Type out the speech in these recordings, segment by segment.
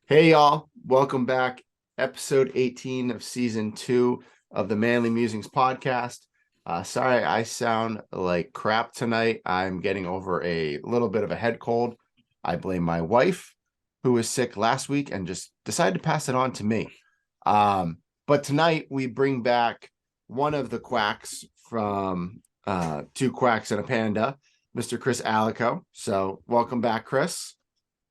Hey y'all, welcome back. Episode 18 of season 2 of the Manly Musings podcast. Sorry, I sound like crap tonight. I'm getting over a little bit of a head cold. I blame my wife, who was sick last week and just decided to pass it on to me. But tonight we bring back one of the quacks from Two Quacks and a Panda, Mr. Chris Alico. So welcome back, Chris.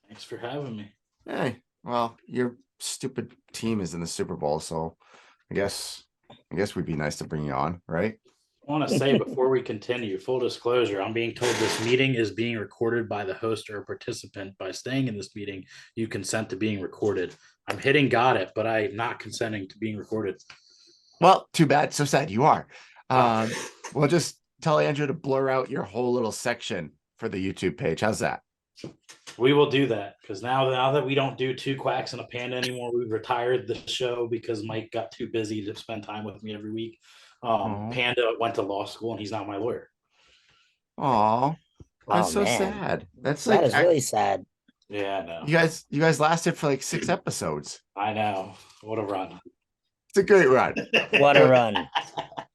Thanks for having me. Hey, well, your stupid team is in the Super Bowl, so I guess we'd be nice to bring you on, right? I want to say before we continue, full disclosure, I'm being told this meeting is being recorded by the host or participant. By staying in this meeting, you consent to being recorded. I'm hitting got it, but I'm not consenting to being recorded. Well, too bad. So sad you are. Oh, We'll just tell Andrew to blur out your whole little section for the YouTube page. How's that? we will do that because now that we don't do Two Quacks and a Panda anymore, we've retired the show because Mike got too busy to spend time with me every week. Oh, Panda went to law school and he's not my lawyer. oh, that's Oh so man, sad. That's that like is really sad. Yeah, I know. you guys lasted for like 6 episodes. I know. What a run. It's a great run. What a run.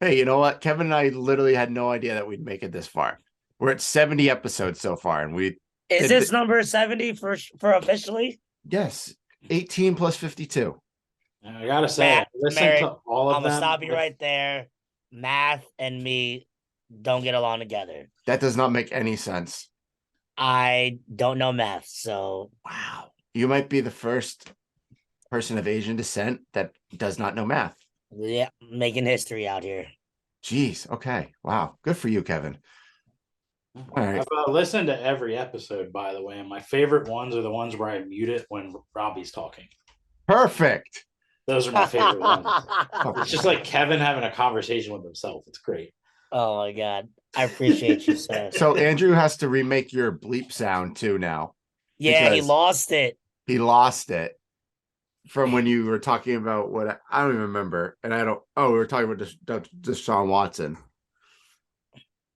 Hey, you know what? Kevin and I literally had no idea that we'd make it this far. We're at 70 episodes so far, and we Is did this number 70 for officially? yes, 18 plus 52. I gotta say, Math, listen Merrick, to all of I'm them. gonna stop you right there. Math and me don't get along together. That does not make any sense. I don't know math, so Wow. You might be the first person of Asian descent that does not know math. yeah, making history out here. Jeez. Okay. Wow. Good for you, Kevin. All right. I've listened to every episode, by the way, and my favorite ones are the ones where I mute it when Robbie's talking. Perfect. Those are my favorite ones. Oh, It's just like Kevin having a conversation with himself. It's great. Oh my god. I appreciate you, sir. so Andrew has to remake your bleep sound too now. Yeah, he because lost it. He lost it from when you were talking about what I don't even remember. And I don't, oh, we were talking about Deshaun Watson.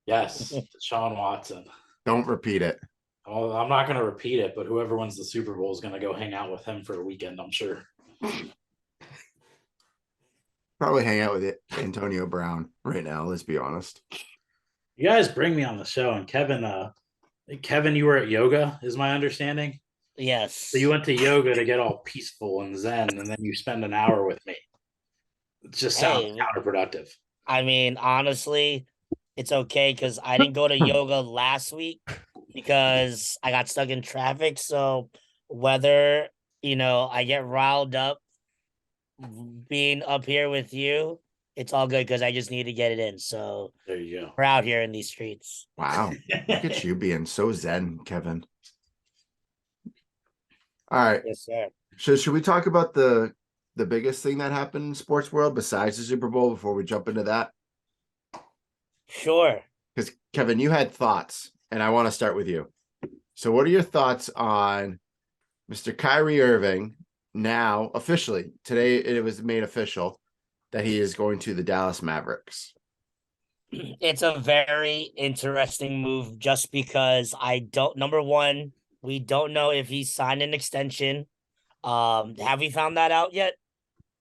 Yes, Sean Watson. Don't repeat it. Well, I'm not going to repeat it, but whoever wins the Super Bowl is going to go hang out with him for a weekend, I'm sure. Probably hang out with Antonio Brown right now. Let's be honest. You guys bring me on the show, and Kevin, you were at yoga, is my understanding. Yes. So you went to yoga to get all peaceful and zen, and then you spend an hour with me. It just sounds counterproductive. I mean, honestly, it's okay because I didn't go to yoga last week because I got stuck in traffic. So whether, I get riled up being up here with you, it's all good because I just need to get it in. So There you go. we're out here in these streets. Wow. Look at you being so zen, Kevin. All right. Yes, sir. Should we talk about the biggest thing that happened in sports world besides the Super Bowl before we jump into that? Sure. Because Kevin, you had thoughts, and I want to start with you. So what are your thoughts on Mr. Kyrie Irving now officially? Today it was made official that he is going to the Dallas Mavericks. It's a very interesting move just because number one, we don't know if he signed an extension. Have we found that out yet?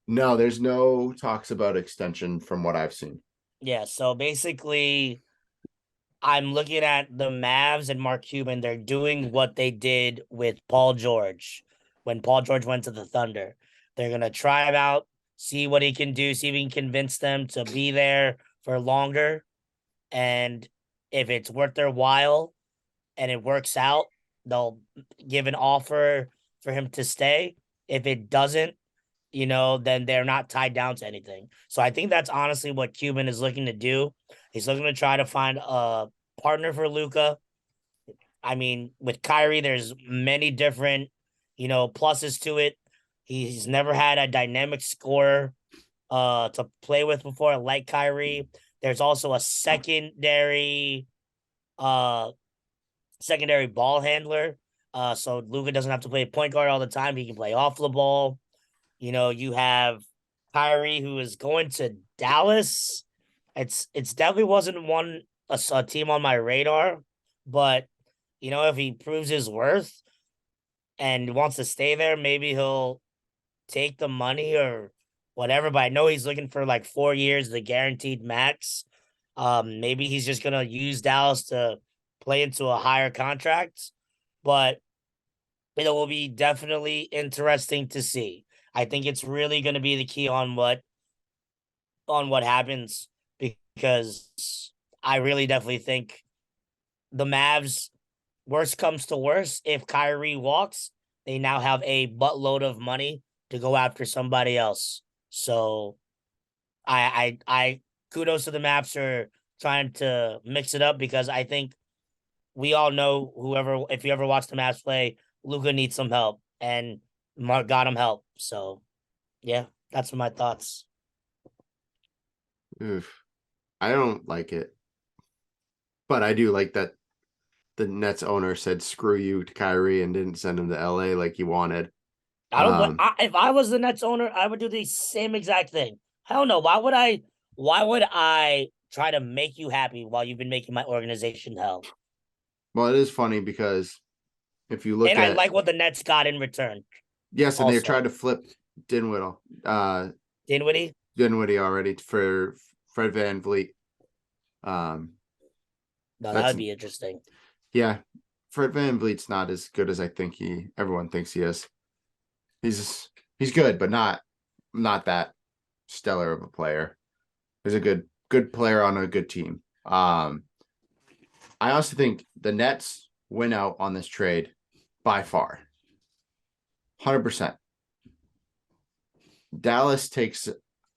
No, there's no talks about extension from what I've seen. Yeah, so basically, I'm looking at the Mavs and Mark Cuban. They're doing what they did with Paul George when Paul George went to the Thunder. They're going to try him out, see what he can do, see if he can convince them to be there for longer. And if it's worth their while and it works out, they'll give an offer for him to stay. If it doesn't, then they're not tied down to anything. So I think that's honestly what Cuban is looking to do. He's looking to try to find a partner for Luka. I mean, with Kyrie, there's many different, pluses to it. He's never had a dynamic scorer to play with before, like Kyrie. There's also a secondary ball handler. So Luka doesn't have to play point guard all the time. He can play off the ball. You have Kyrie, who is going to Dallas. It's definitely wasn't a team on my radar, but if he proves his worth, and wants to stay there, maybe he'll take the money or whatever. But I know he's looking for like 4 years, the guaranteed max. Maybe he's just gonna use Dallas to play into a higher contract, but it will be definitely interesting to see. I think it's really going to be the key on what happens, because I really definitely think the Mavs, worst comes to worst, if Kyrie walks, they now have a buttload of money to go after somebody else. So I kudos to the Mavs for trying to mix it up, because I think we all know, if you ever watch the Mavs play, Luka needs some help, and Mark got him help. So yeah, that's my thoughts. Oof. I don't like it, but I do like that the Nets owner said "screw you" to Kyrie and didn't send him to LA like he wanted. I don't. If I was the Nets owner, I would do the same exact thing. Hell no. Why would I? Why would I try to make you happy while you've been making my organization hell? Well, it is funny because if you look And I at like what the Nets got in return. yes, and they Also, tried to flip Dinwiddie. Dinwiddie already for Fred Van Vliet. No, that That's would be interesting. yeah. Fred Van Vliet's not as good as I think everyone thinks he is. He's good, but not that stellar of a player. He's a good player on a good team. I also think the Nets win out on this trade by far. 100%. Dallas takes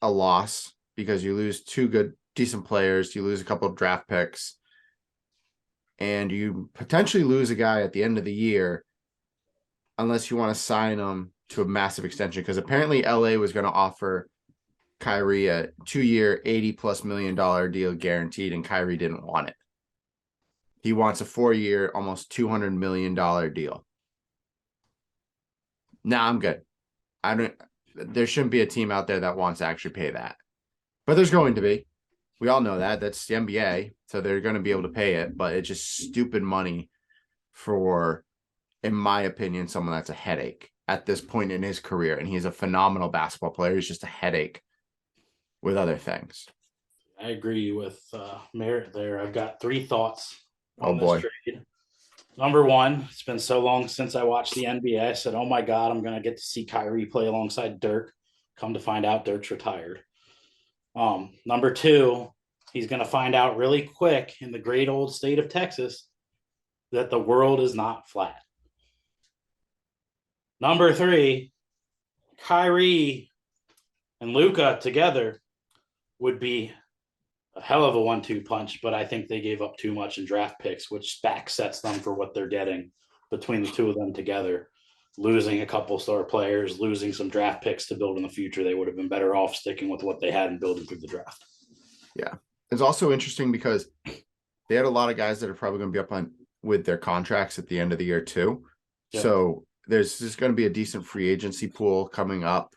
a loss because you lose two decent players, you lose a couple of draft picks, and you potentially lose a guy at the end of the year unless you want to sign him to a massive extension, because apparently LA was going to offer Kyrie a 2-year, $80+ million deal guaranteed, and Kyrie didn't want it. He wants a 4-year, almost $200 million deal. Nah, I'm good. There shouldn't be a team out there that wants to actually pay that. But there's going to be. We all know that. That's the NBA. So they're going to be able to pay it. But it's just stupid money for, in my opinion, someone that's a headache at this point in his career. And he's a phenomenal basketball player. He's just a headache with other things. I agree with Merritt there. I've got 3 thoughts on Oh, this boy. trade. Number one, it's been so long since I watched the NBA. I said, oh my God, I'm going to get to see Kyrie play alongside Dirk. Come to find out, Dirk's retired. Number two, he's going to find out really quick in the great old state of Texas that the world is not flat. Number three, Kyrie and Luka together would be a hell of a 1-2 punch, but I think they gave up too much in draft picks, which back sets them for what they're getting between the two of them together. Losing a couple star players, losing some draft picks to build in the future, they would have been better off sticking with what they had and building through the draft. Yeah. It's also interesting because they had a lot of guys that are probably going to be up on with their contracts at the end of the year too. Yeah. So there's just going to be a decent free agency pool coming up.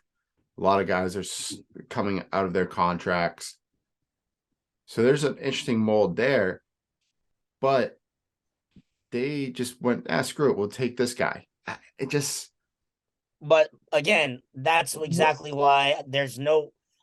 A lot of guys are coming out of their contracts. So there's an interesting mold there, but they just went, screw it. We'll take this guy. But again, that's exactly why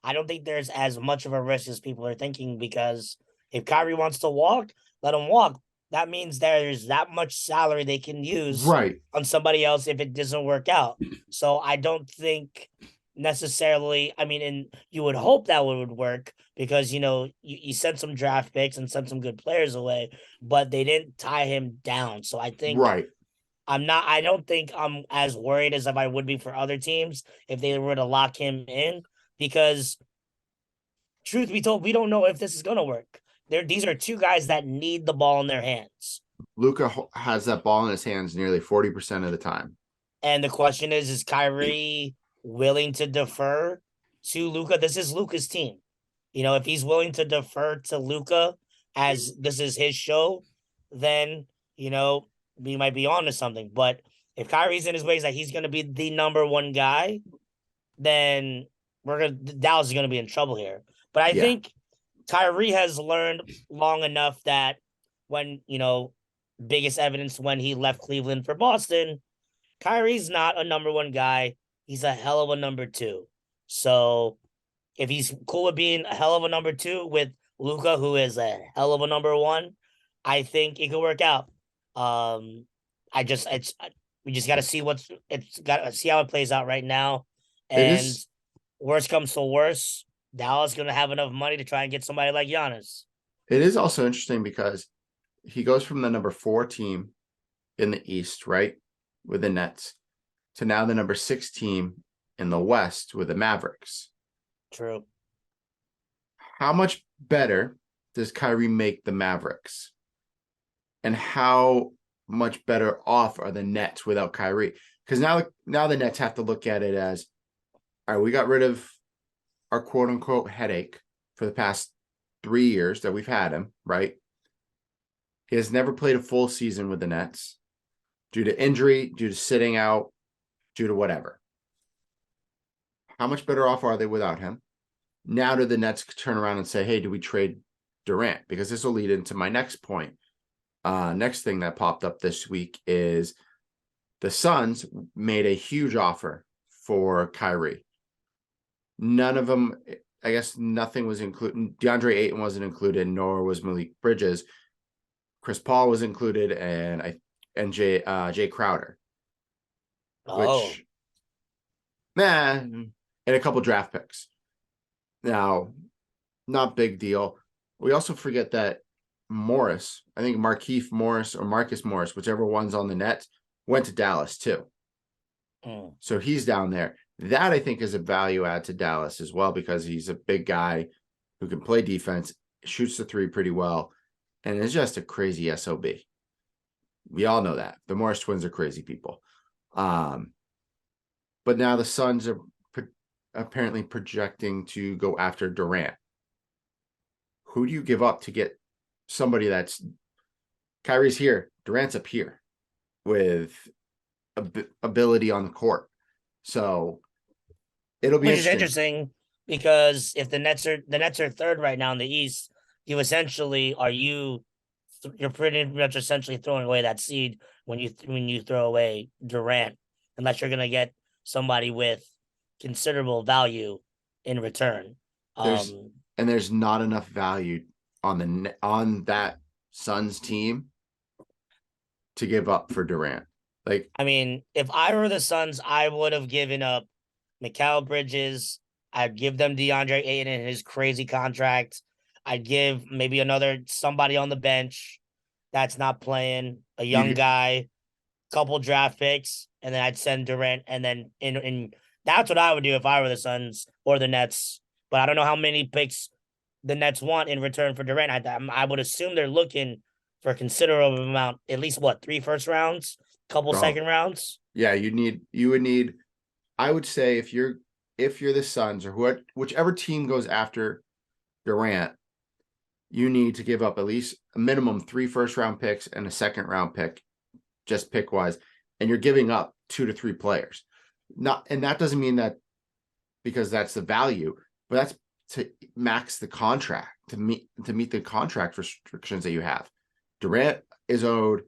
I don't think there's as much of a risk as people are thinking, because if Kyrie wants to walk, let him walk. That means there's that much salary they can use on somebody else if it doesn't work out. So I don't think necessarily, and you would hope that would work, because, you sent some draft picks and sent some good players away, but they didn't tie him down. So I think I don't think I'm as worried as if I would be for other teams if they were to lock him in, because truth be told, we don't know if this is going to work. These are two guys that need the ball in their hands. Luka has that ball in his hands nearly 40% of the time. And the question is Kyrie willing to defer to Luka? This is Luka's team. If he's willing to defer to Luka as this is his show, then, we might be on to something. But if Kyrie's in his ways that he's going to be the number one guy, then Dallas is going to be in trouble here. But I think Kyrie has learned long enough that when, biggest evidence when he left Cleveland for Boston, Kyrie's not a number one guy. He's a hell of a number two. So if he's cool with being a hell of a number two with Luca, who is a hell of a number one, I think it could work out. We just got to see how it plays out right now. It And is worst comes to worst, Dallas gonna have enough money to try and get somebody like Giannis. it is also interesting because he goes from the number 4 team in the East, right, with the Nets, to now the number 6 team in the West with the Mavericks. True. How much better does Kyrie make the Mavericks? And how much better off are the Nets without Kyrie? Because now the Nets have to look at it as, all right, we got rid of our quote unquote headache for the past 3 years that we've had him, right? He has never played a full season with the Nets due to injury, due to sitting out, due to whatever. How much better off are they without him? Now do the Nets turn around and say, hey, do we trade Durant? Because this will lead into my next point. Next thing that popped up this week is the Suns made a huge offer for Kyrie. None of them, I guess nothing was included. DeAndre Ayton wasn't included, nor was Malik Bridges. Chris Paul was included, and Jay Crowder. Oh, Which, and a couple draft picks. Now, not big deal. We also forget that Morris, I think Markieff Morris or Marcus Morris, whichever one's on the Nets, went to Dallas too. So he's down there. That I think is a value add to Dallas as well, because he's a big guy who can play defense, shoots the three pretty well, and is just a crazy SOB. We all know that. The Morris twins are crazy people. But now the Suns are apparently projecting to go after Durant. Who do you give up to get somebody that's Kyrie's here, Durant's up here with ability on the court? So it'll be which is interesting because if the Nets are third right now in the East, you're pretty much essentially throwing away that seed when you throw away Durant, unless you're gonna get somebody with considerable value in return. There's not enough value on that Suns team to give up for Durant. Like, I mean, if I were the Suns, I would have given up Mikal Bridges. I'd give them DeAndre Ayton and his crazy contract. I'd give maybe somebody on the bench that's not playing, a young guy, couple draft picks, and then I'd send Durant. And then in that's what I would do if I were the Suns or the Nets. But I don't know how many picks the Nets want in return for Durant. I would assume they're looking for a considerable amount, at least 3 first rounds, couple second rounds. Yeah, you would need. I would say if you're the Suns or whichever team goes after Durant, you need to give up at least a minimum 3 first-round picks and a second-round pick, just pick wise, and you're giving up 2 to 3 players. And that doesn't mean that because that's the value, but that's to max the contract, to meet the contract restrictions that you have. Durant is owed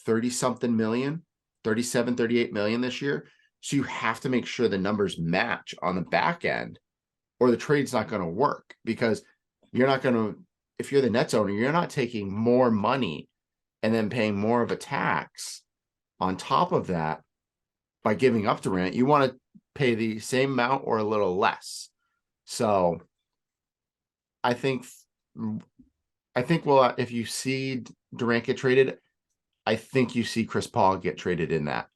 30-something million, 37, 38 million this year. So you have to make sure the numbers match on the back end, or the trade's not going to work, because you're not going to, if you're the Nets owner, you're not taking more money and then paying more of a tax on top of that by giving up Durant. You want to pay the same amount or a little less. So I think if you see Durant get traded, I think you see Chris Paul get traded in that,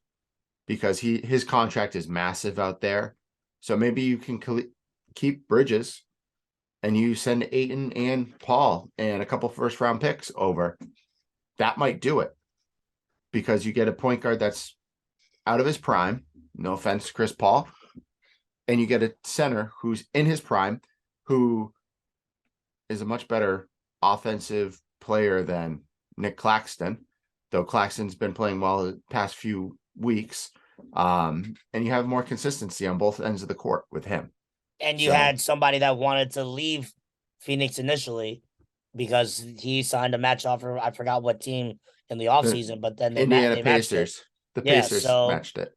because his contract is massive out there. So maybe you can keep Bridges and you send Ayton and Paul and a couple first round picks over. That might do it, because you get a point guard that's out of his prime. No offense, Chris Paul. And you get a center who's in his prime, who is a much better offensive player than Nick Claxton, though Claxton's been playing well the past few weeks. And you have more consistency on both ends of the court with him. And you had somebody that wanted to leave Phoenix initially because he signed a match offer. I forgot what team in the offseason, but then Indiana Pacers. The Yeah, Pacers matched it.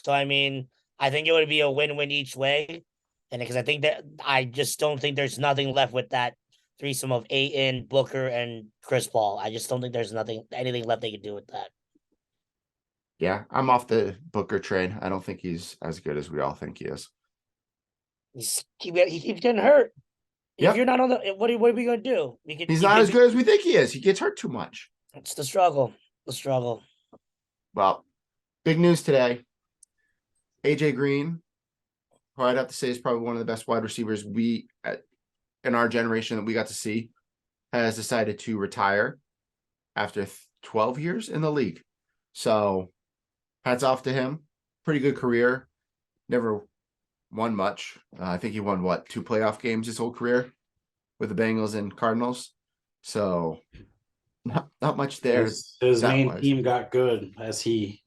So I mean, I think it would be a win-win each way, and because I just don't think there's nothing left with that threesome of Ayton, Booker, and Chris Paul. I just don't think there's anything left they could do with that. Yeah, I'm off the Booker train. I don't think he's as good as we all think he is. He keeps getting hurt. Yep. If you're not on the, what are we going to do? He's not as good as we think he is. He gets hurt too much. It's the struggle. The struggle. Well, big news today. AJ Green, who I'd have to say is probably one of the best wide receivers in our generation that we got to see, has decided to retire after 12 years in the league. So hats off to him. Pretty good career. Never won much. I think he won 2 playoff games his whole career with the Bengals and Cardinals. So not much there. His main team got good as he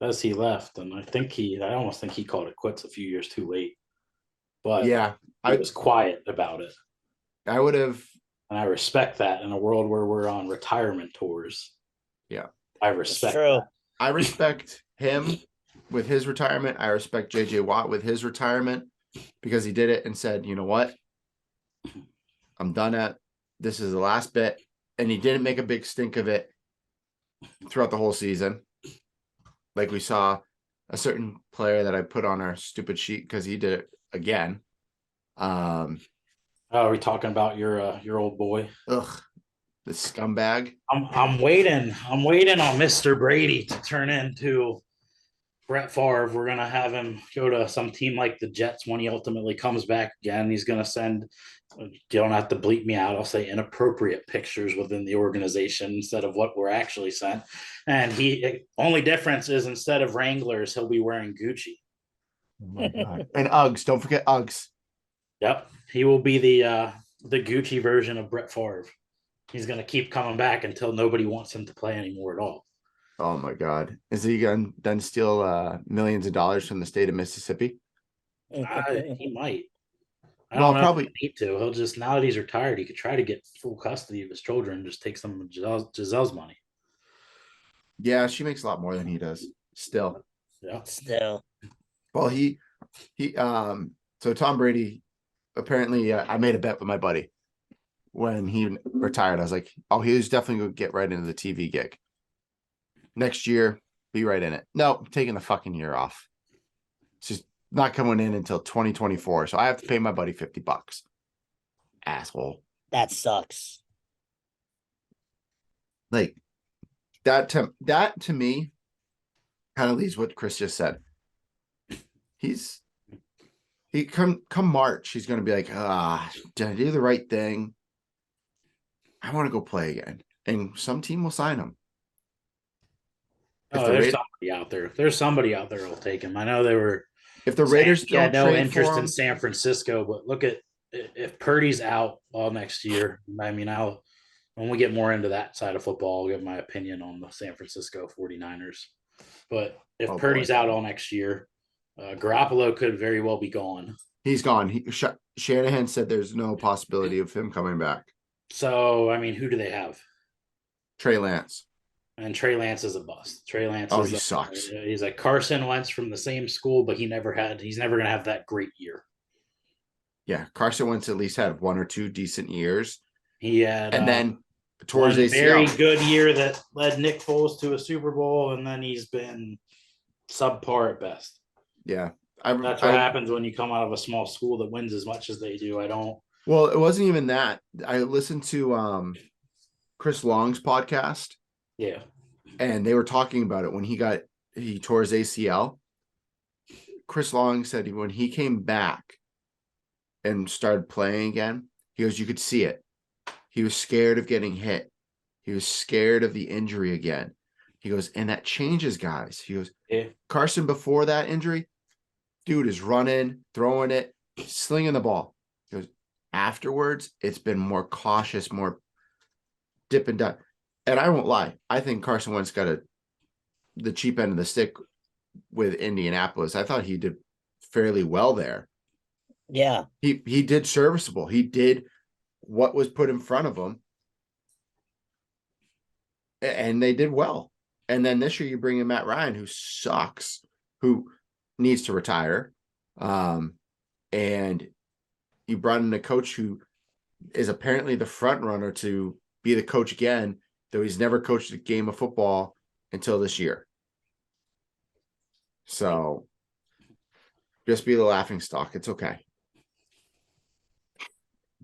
left, and I almost think he called it quits a few years too late. But yeah, I was quiet about it. I would have, and I respect that in a world where we're on retirement tours. Yeah, I respect that. I respect him with his retirement. I respect JJ Watt with his retirement because he did it and said, you know what? I'm done this is the last bit. And he didn't make a big stink of it throughout the whole season. Like we saw a certain player that I put on our stupid sheet because he did it again. Are we talking about your old boy? Ugh, the scumbag. I'm waiting on Mr. Brady to turn into Brett Favre. We're gonna have him go to some team like the Jets when he ultimately comes back again. He's gonna send. You don't have to bleep me out. I'll say inappropriate pictures within the organization instead of what we're actually sent. And only difference is instead of Wranglers, he'll be wearing Gucci. Oh my God. And Uggs. Don't forget Uggs. Yep, he will be the Gucci version of Brett Favre. He's gonna keep coming back until nobody wants him to play anymore at all. Oh my God. Is he gonna then steal millions of dollars from the state of Mississippi? He might. I Well, don't know probably if he need to. He'll just, now that he's retired, he could try to get full custody of his children and just take some of Giselle's money. Yeah, she makes a lot more than he does. Still. Yeah. Still. Well, so Tom Brady, apparently I made a bet with my buddy when he retired. I was like, oh, he was definitely going to get right into the TV gig. Next year, be right in it. No, I'm taking the fucking year off. It's just not coming in until 2024. So I have to pay my buddy $50. Asshole. That sucks. Like that to me kind of leads what Chris just said. He come March, he's gonna be like, did I do the right thing? I want to go play again. And some team will sign him. There's somebody out there. There's somebody out there who'll take him. I know they were. If the Raiders don't no trade interest for him, in San Francisco, but look at if Purdy's out all next year. I mean, when we get more into that side of football, I'll give my opinion on the San Francisco 49ers. But if Purdy's out all next year, Garoppolo could very well be gone. He's gone. Shanahan said there's no possibility of him coming back. So, I mean, who do they have? Trey Lance. And Trey Lance is a bust. Trey Lance he sucks. He's like Carson Wentz from the same school, but he's never going to have that great year. Yeah, Carson Wentz at least had 1 or 2 decent years. He had, and then towards a ACL. very good year that led Nick Foles to a Super Bowl, and then he's been subpar at best. Yeah, that's what happens when you come out of a small school that wins as much as they do. Well, it wasn't even that. I listened to Chris Long's podcast. Yeah, and they were talking about it when he tore his ACL. Chris Long said when he came back and started playing again, he goes, you could see it. He was scared of getting hit. He was scared of the injury again. He goes, and that changes guys. He goes, Carson, before that injury, dude is running, throwing it, slinging the ball. He goes, afterwards, it's been more cautious, more dip and dive. And I won't lie. I think Carson Wentz got the cheap end of the stick with Indianapolis. I thought he did fairly well there. Yeah. He did serviceable. He did what was put in front of him. And they did well. And then this year you bring in Matt Ryan, who sucks, who needs to retire. And you brought in a coach who is apparently the front runner to be the coach again, though he's never coached a game of football until this year. So just be the laughing stock. It's okay.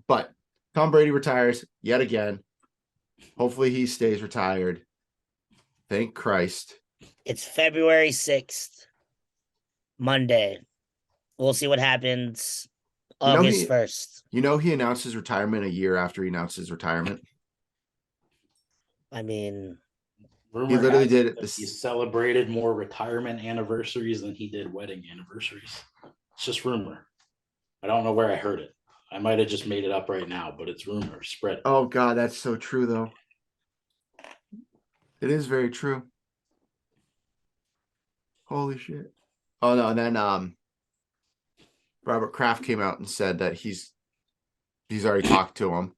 But Tom Brady retires yet again. Hopefully he stays retired. Thank Christ. It's February 6th, Monday. We'll see what happens August 1st. You know he announced his retirement a year after he announced his retirement. I mean, he literally did it. He celebrated more retirement anniversaries than he did wedding anniversaries. It's just rumor. I don't know where I heard it. I might have just made it up right now, but it's rumor spread. Oh God, that's so true though. It is very true. Holy shit. Oh no, and then Robert Kraft came out and said that he's already talked to him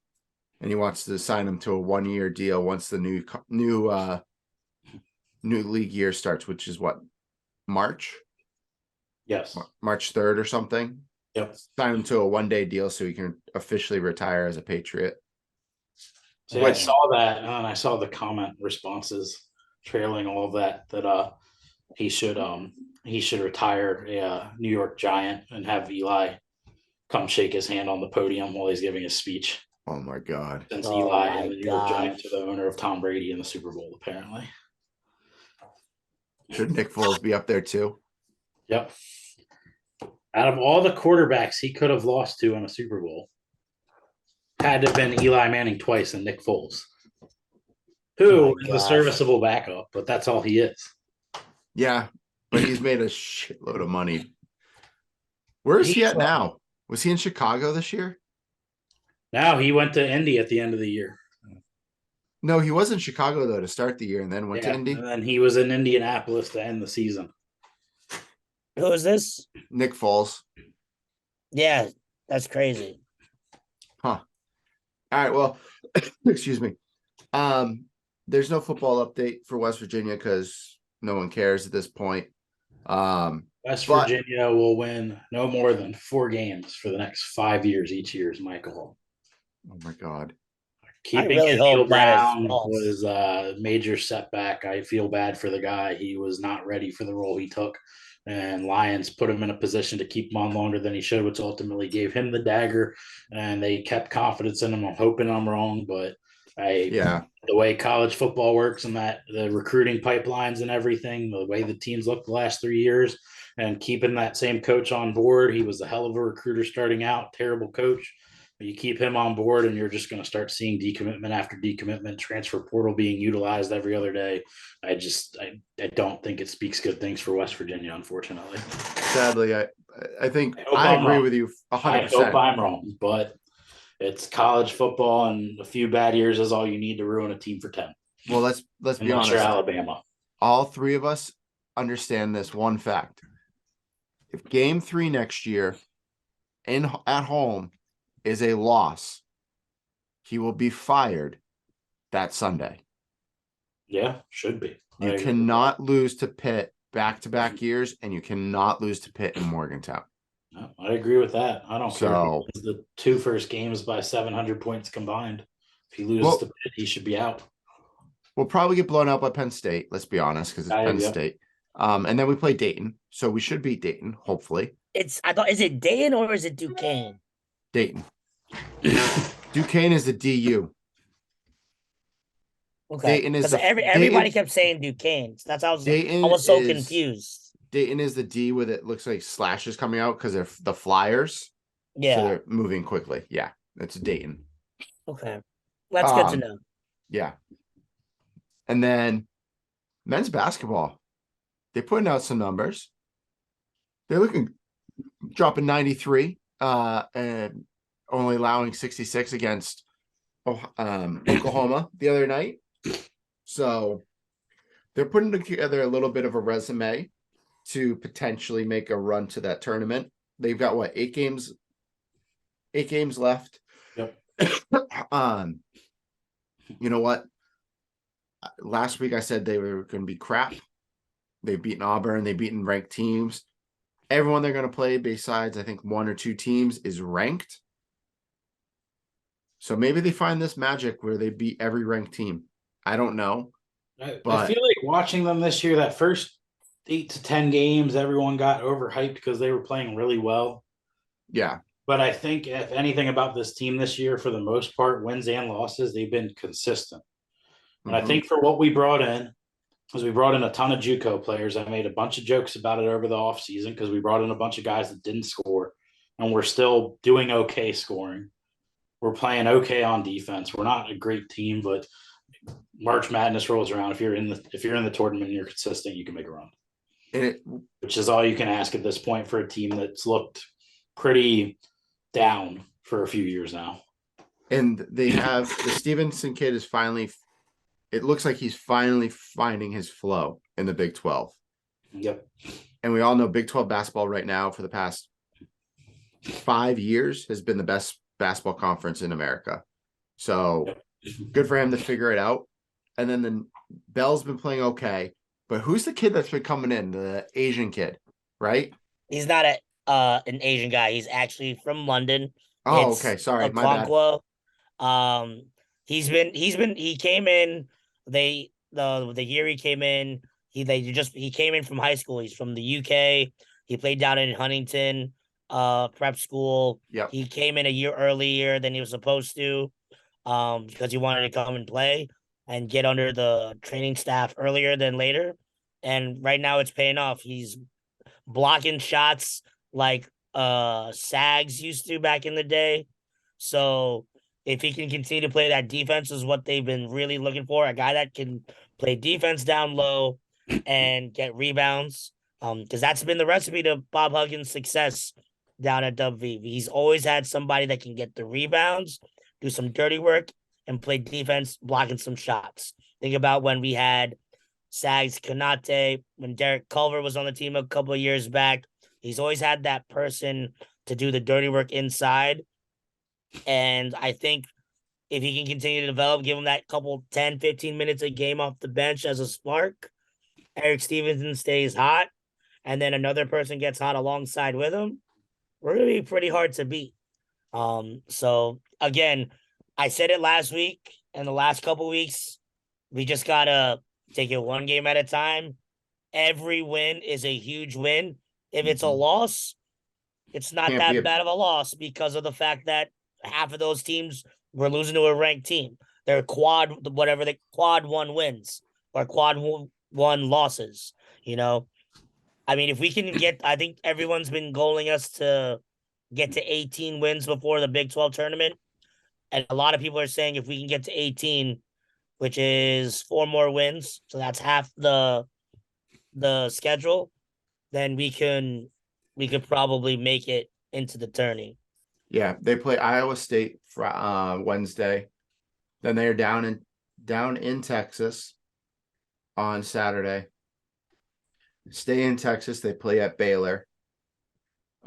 and he wants to sign him to a 1-year deal once the new league year starts, which is what, March? Yes. March 3rd or something. Yep. Sign him to a 1-day deal so he can officially retire as a Patriot. So I saw that and I saw the comment responses trailing all of that he should retire a New York Giant and have Eli come shake his hand on the podium while he's giving his speech. Oh my God. Since Eli and the New York Giants are the owner of Tom Brady in the Super Bowl, apparently. Should Nick Foles be up there too? Yep. Out of all the quarterbacks he could have lost to in a Super Bowl, had to have been Eli Manning twice and Nick Foles, who is a serviceable backup, but that's all he is. Yeah, but he's made a shitload of money. Where is he at now? Was he in Chicago this year? Now he went to Indy at the end of the year. No, he was in Chicago though to start the year and then went to Indy. And then he was in Indianapolis to end the season. Who is this? Nick Foles. Yeah, that's crazy. Huh. All right, well, excuse me. There's no football update for West Virginia because no one cares at this point. West Virginia will win no more than 4 games for the next 5 years each year is my goal. Oh my God. Keeping Neil Brown was a major setback. I feel bad for the guy. He was not ready for the role he took. And Lions put him in a position to keep him on longer than he should, which ultimately gave him the dagger. And they kept confidence in him. I'm hoping I'm wrong, but the way college football works and that the recruiting pipelines and everything, the way the teams looked the last 3 years, and keeping that same coach on board, he was a hell of a recruiter starting out, terrible coach. You keep him on board and you're just going to start seeing decommitment after decommitment, transfer portal being utilized every other day. I don't think it speaks good things for West Virginia, unfortunately. Sadly, I think I agree with you 100%. I hope I'm wrong, but it's college football and a few bad years is all you need to ruin a team for 10. Well, let's be honest. You're Alabama. All 3 of us understand this one fact. If game 3 next year at home is a loss, he will be fired that Sunday. Yeah, should be. You cannot lose to Pitt back-to-back years, and you cannot lose to Pitt in Morgantown. No, I agree with that. I don't care. The 2 first games by 700 points combined. If he loses to Pitt, he should be out. We'll probably get blown out by Penn State, let's be honest, because it's Penn State. And then we play Dayton, so we should beat Dayton, hopefully. Is it Dayton or is it Duquesne? Dayton. Duquesne is the DU. Okay. Dayton is everybody kept saying Duquesne. So that's how I was so confused. Dayton is the D with it looks like slashes coming out because they're the Flyers. Yeah. So they're moving quickly. Yeah. It's Dayton. Okay. That's good to know. Yeah. And then men's basketball. They're putting out some numbers. They're dropping 93 and only allowing 66 against Oklahoma the other night. So they're putting together a little bit of a resume to potentially make a run to that tournament. They've got 8 games left. Yep. You know what? last week I said they were going to be crap. They've beaten Auburn. They've beaten ranked teams. Everyone they're going to play, besides I think 1 or 2 teams, is ranked. So maybe they find this magic where they beat every ranked team. I don't know. I But feel like watching them this year, that first 8 to 10 games, everyone got overhyped because they were playing really well. yeah, But I think if anything about this team this year, for the most part, wins and losses, they've been consistent. And I think for what we brought in, because we brought in a ton of JUCO players. I made a bunch of jokes about it over the offseason because we brought in a bunch of guys that didn't score, and we're still doing okay scoring. We're playing okay on defense. We're not a great team, but March Madness rolls around. If you're in the tournament and you're consistent, you can make a run. Which is all you can ask at this point for a team that's looked pretty down for a few years now. And they have the Stevenson kid is finally. It looks like he's finally finding his flow in the Big 12. Yep. And we all know Big 12 basketball right now for the past 5 years has been the best basketball conference in America. So good for him to figure it out. And then Bell's been playing okay. But who's the kid that's been coming in? The Asian kid, right? He's not an Asian guy. He's actually from London. Oh, It's okay. Sorry, my bad. He came in the year he came in, he came in from high school. He's from the UK. He played down in Huntington prep school. Yep. He came in a year earlier than he was supposed to because he wanted to come and play and get under the training staff earlier than later. And right now it's paying off. He's blocking shots like Sags used to back in the day. So if he can continue to play that defense is what they've been really looking for. A guy that can play defense down low and get rebounds. Because that's been the recipe to Bob Huggins' success down at WV. He's always had somebody that can get the rebounds, do some dirty work, and play defense, blocking some shots. Think about when we had Sags Kanate, when Derek Culver was on the team a couple of years back. He's always had that person to do the dirty work inside. And I think if he can continue to develop, give him that couple 10, 15 minutes a game off the bench as a spark, Eric Stevenson stays hot, and then another person gets hot alongside with him, we're going to be pretty hard to beat. So again, I said it last week and the last couple weeks, we just got to take it one game at a time. Every win is a huge win. If it's a loss, it's not that bad of a loss because of the fact that half of those teams were losing to a ranked team. They're quad 1 wins or quad 1 losses, you know? I mean, if we can I think everyone's been goaling us to get to 18 wins before the Big 12 tournament. And a lot of people are saying if we can get to 18, which is 4 more wins, so that's half the schedule, then we could probably make it into the tourney. Yeah, they play Iowa State Wednesday. Then they're down in Texas on Saturday. Stay in Texas. They play at Baylor.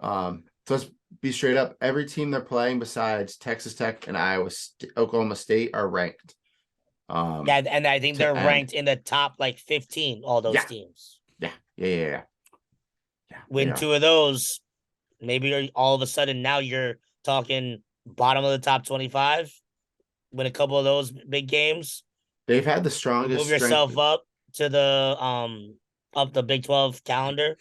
So let's be straight up. Every team they're playing besides Texas Tech and Oklahoma State are ranked. Yeah, and I think they're ranked in the top like 15. All those teams. Yeah. Win 2 of those, maybe all of a sudden now you're talking bottom of the top 25. Win a couple of those big games. They've had the strongest. Move yourself up to the Big 12 calendar.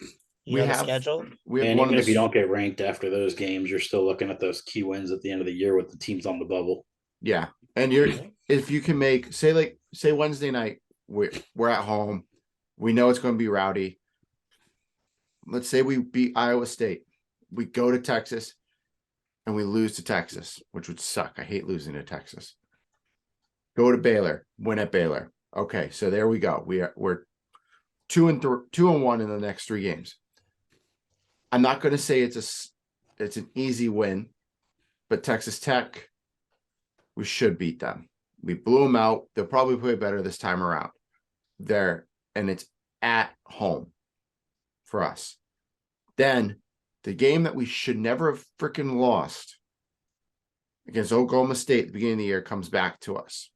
The schedule. Even if you don't get ranked after those games, you're still looking at those key wins at the end of the year with the teams on the bubble. Yeah, and if you can make say Wednesday night, we're at home, we know it's going to be rowdy. Let's say we beat Iowa State, we go to Texas, and we lose to Texas, which would suck. I hate losing to Texas. Go to Baylor, win at Baylor. Okay, so there we go. We're 2-1 in the next 3 games. I'm not going to say it's an easy win, but Texas Tech, we should beat them. We blew them out. They'll probably play better this time around. And it's at home for us. Then the game that we should never have freaking lost against Oklahoma State at the beginning of the year comes back to us.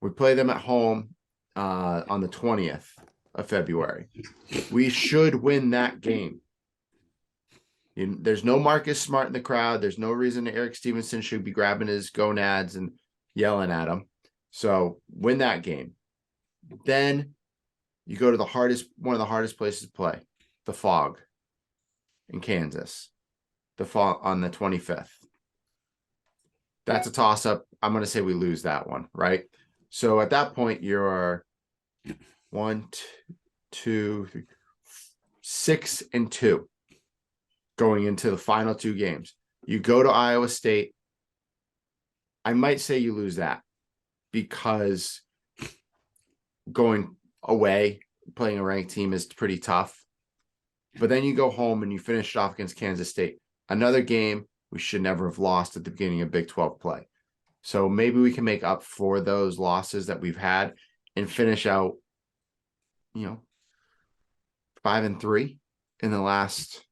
We play them at home on the 20th of February. We should win that game. There's no Marcus Smart in the crowd. There's no reason Eric Stevenson should be grabbing his gonads and yelling at him. So win that game. Then you go to one of the hardest places to play, the Fog in Kansas, the Fog on the 25th. That's a toss-up. I'm going to say we lose that one, right? So at that point, you're 1, 2, 3, 6-2 going into the final 2 games. You go to Iowa State. I might say you lose that because going away, playing a ranked team is pretty tough. But then you go home and you finish it off against Kansas State. Another game we should never have lost at the beginning of Big 12 play. So maybe we can make up for those losses that we've had and finish out, 5-3 in the last.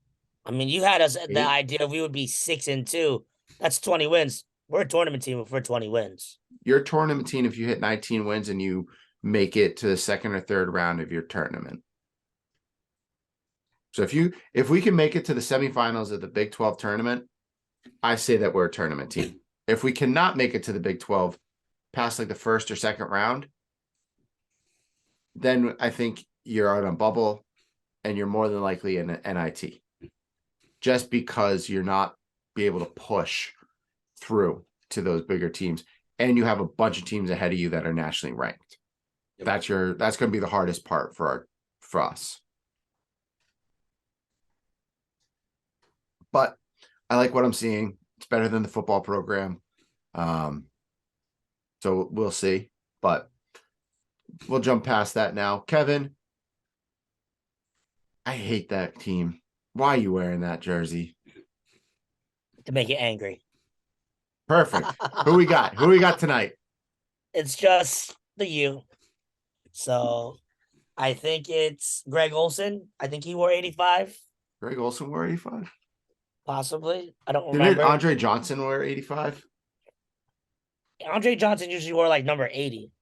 I mean, you had us 8. the idea we would be 6-2. That's 20 wins. We're a tournament team if we're 20 wins. You're a tournament team if you hit 19 wins and you make it to the second or third round of your tournament. So if we can make it to the semifinals of the Big 12 tournament, I say that we're a tournament team. If we cannot make it to the Big 12 past like the first or second round, then I think you're out on bubble and you're more than likely in an NIT. Just because you're not be able to push through to those bigger teams. And you have a bunch of teams ahead of you that are nationally ranked. Yep. That's going to be the hardest part for us. But I like what I'm seeing. It's better than the football program. So we'll see. But we'll jump past that now. Kevin, I hate that team. Why are you wearing that jersey? To make you angry. Perfect. Who we got? Who we got tonight? It's just the U. So I think it's Greg Olson. I think he wore 85. Greg Olson wore 85? Possibly. I don't Didn't remember. Andre Johnson wear 85? Andre Johnson usually wore like number 80.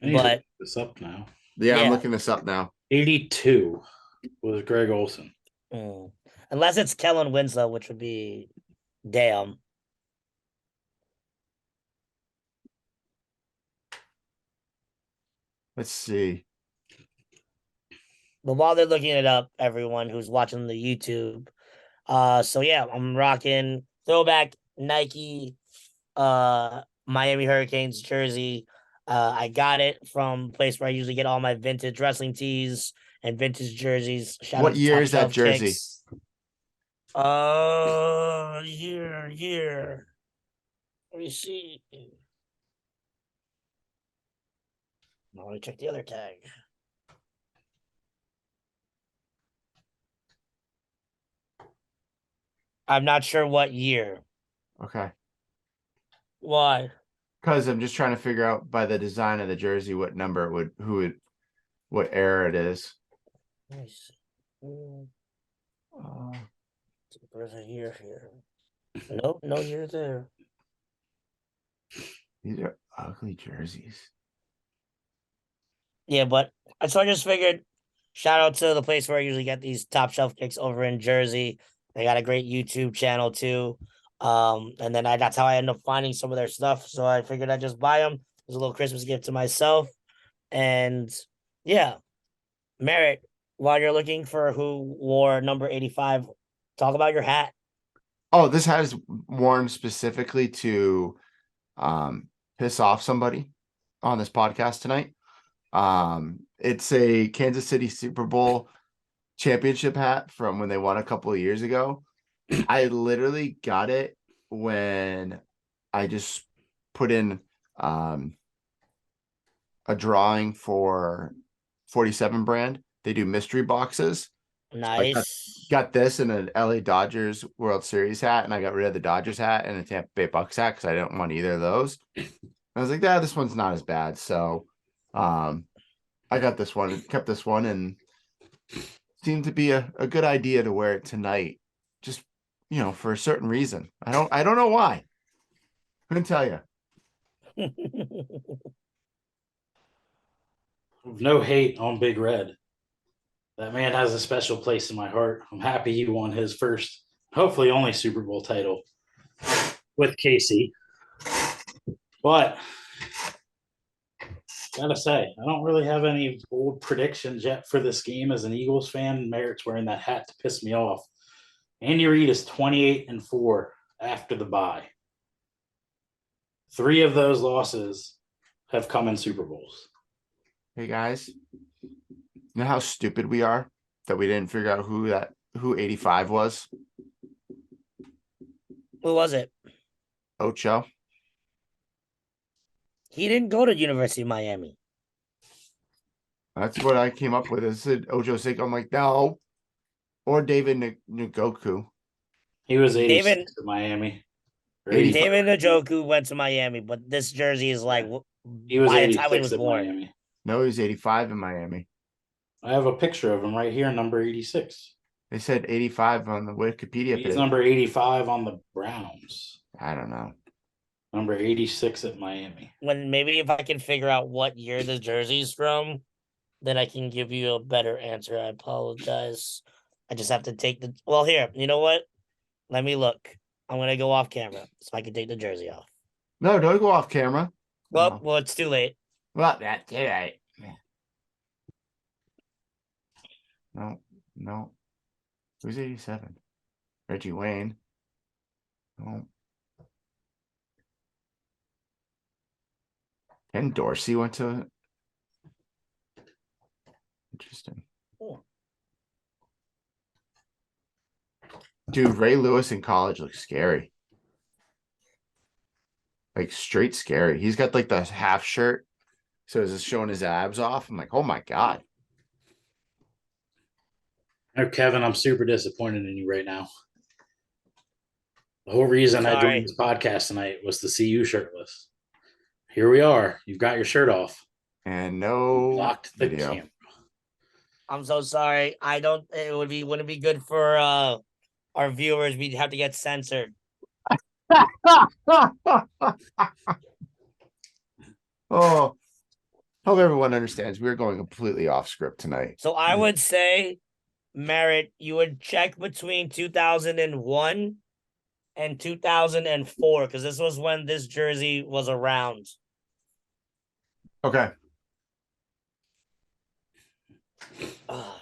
I need to But look this up now. Yeah, I'm looking this up now. 82 was Greg Olson. Unless it's Kellen Winslow, which would be damn. Let's see. But while they're looking it up, everyone who's watching the YouTube, so yeah, I'm rocking throwback Nike Miami Hurricanes jersey. I got it from a place where I usually get all my vintage wrestling tees and vintage jerseys. What year is that jersey? Year. Let me see. Now let me check the other tag. I'm not sure what year. Okay. Why? Because I'm just trying to figure out by the design of the jersey what number what era it is. Nice. There's a year here. Nope, no year there. These are ugly jerseys. Yeah, but so I just figured, shout out to the place where I usually get these top shelf kicks over in Jersey. They got a great YouTube channel too. And then that's how I end up finding some of their stuff. So I figured I'd just buy them as a little Christmas gift to myself. And yeah, Merritt, while you're looking for who wore number 85, talk about your hat. Oh, this hat is worn specifically to piss off somebody on this podcast tonight. It's a Kansas City Super Bowl championship hat from when they won a couple of years ago. I literally got it when I just put in a drawing for 47 brand. They do mystery boxes. Nice. Got this in an LA Dodgers World Series hat, and I got rid of the Dodgers hat and the Tampa Bay Bucks hat because I didn't want either of those. I was like, this one's not as bad. So I got this one, kept this one, and seemed to be a good idea to wear it tonight. Just, for a certain reason. I don't know why. Couldn't tell you. No hate on Big Red. That man has a special place in my heart. I'm happy he won his first, hopefully only Super Bowl title with Casey. But gotta say, I don't really have any bold predictions yet for this game as an Eagles fan. Merritt's wearing that hat to piss me off. Andy Reid is 28-4 after the bye. 3 of those losses have come in Super Bowls. Hey guys, you know how stupid we are that we didn't figure out who 85 was? Who was it? Ocho. He didn't go to University of Miami. That's what I came up with. I said Ocho Cinco. I'm like, no. Or David Ngoku. He was 86 David- at Miami. Or 85. David Njoku went to Miami, but this jersey is like He was by the time he 86 was at born. Miami. No, he's 85 in Miami. I have a picture of him right here, number 86. They said 85 on the Wikipedia He's page. number 85 on the Browns. I don't know. Number 86 at Miami. When maybe if I can figure out what year the jersey's from, then I can give you a better answer. I apologize. I just have to take the here, you know what? Let me look. I'm gonna go off camera so I can take the jersey off. No, don't go off camera. Well, No. it's too late. Well, that's all right. No. Who's 87? Reggie Wayne. No. Ken Dorsey went to. Interesting. Oh. Dude, Ray Lewis in college looks scary. Like straight scary. He's got like the half shirt. So it's just showing his abs off. I'm like, oh my God. Oh, Kevin, I'm super disappointed in you right now. The whole reason I Sorry. joined this podcast tonight was to see you shirtless. Here we are. You've got your shirt off. And no Blocked the video. camera. I'm so sorry. I don't. It wouldn't be good for our viewers. We'd have to get censored. Oh, hope everyone understands. We're going completely off script tonight. So I would say, Merritt, you would check between 2001 and 2004 because this was when this jersey was around. Okay. Ugh.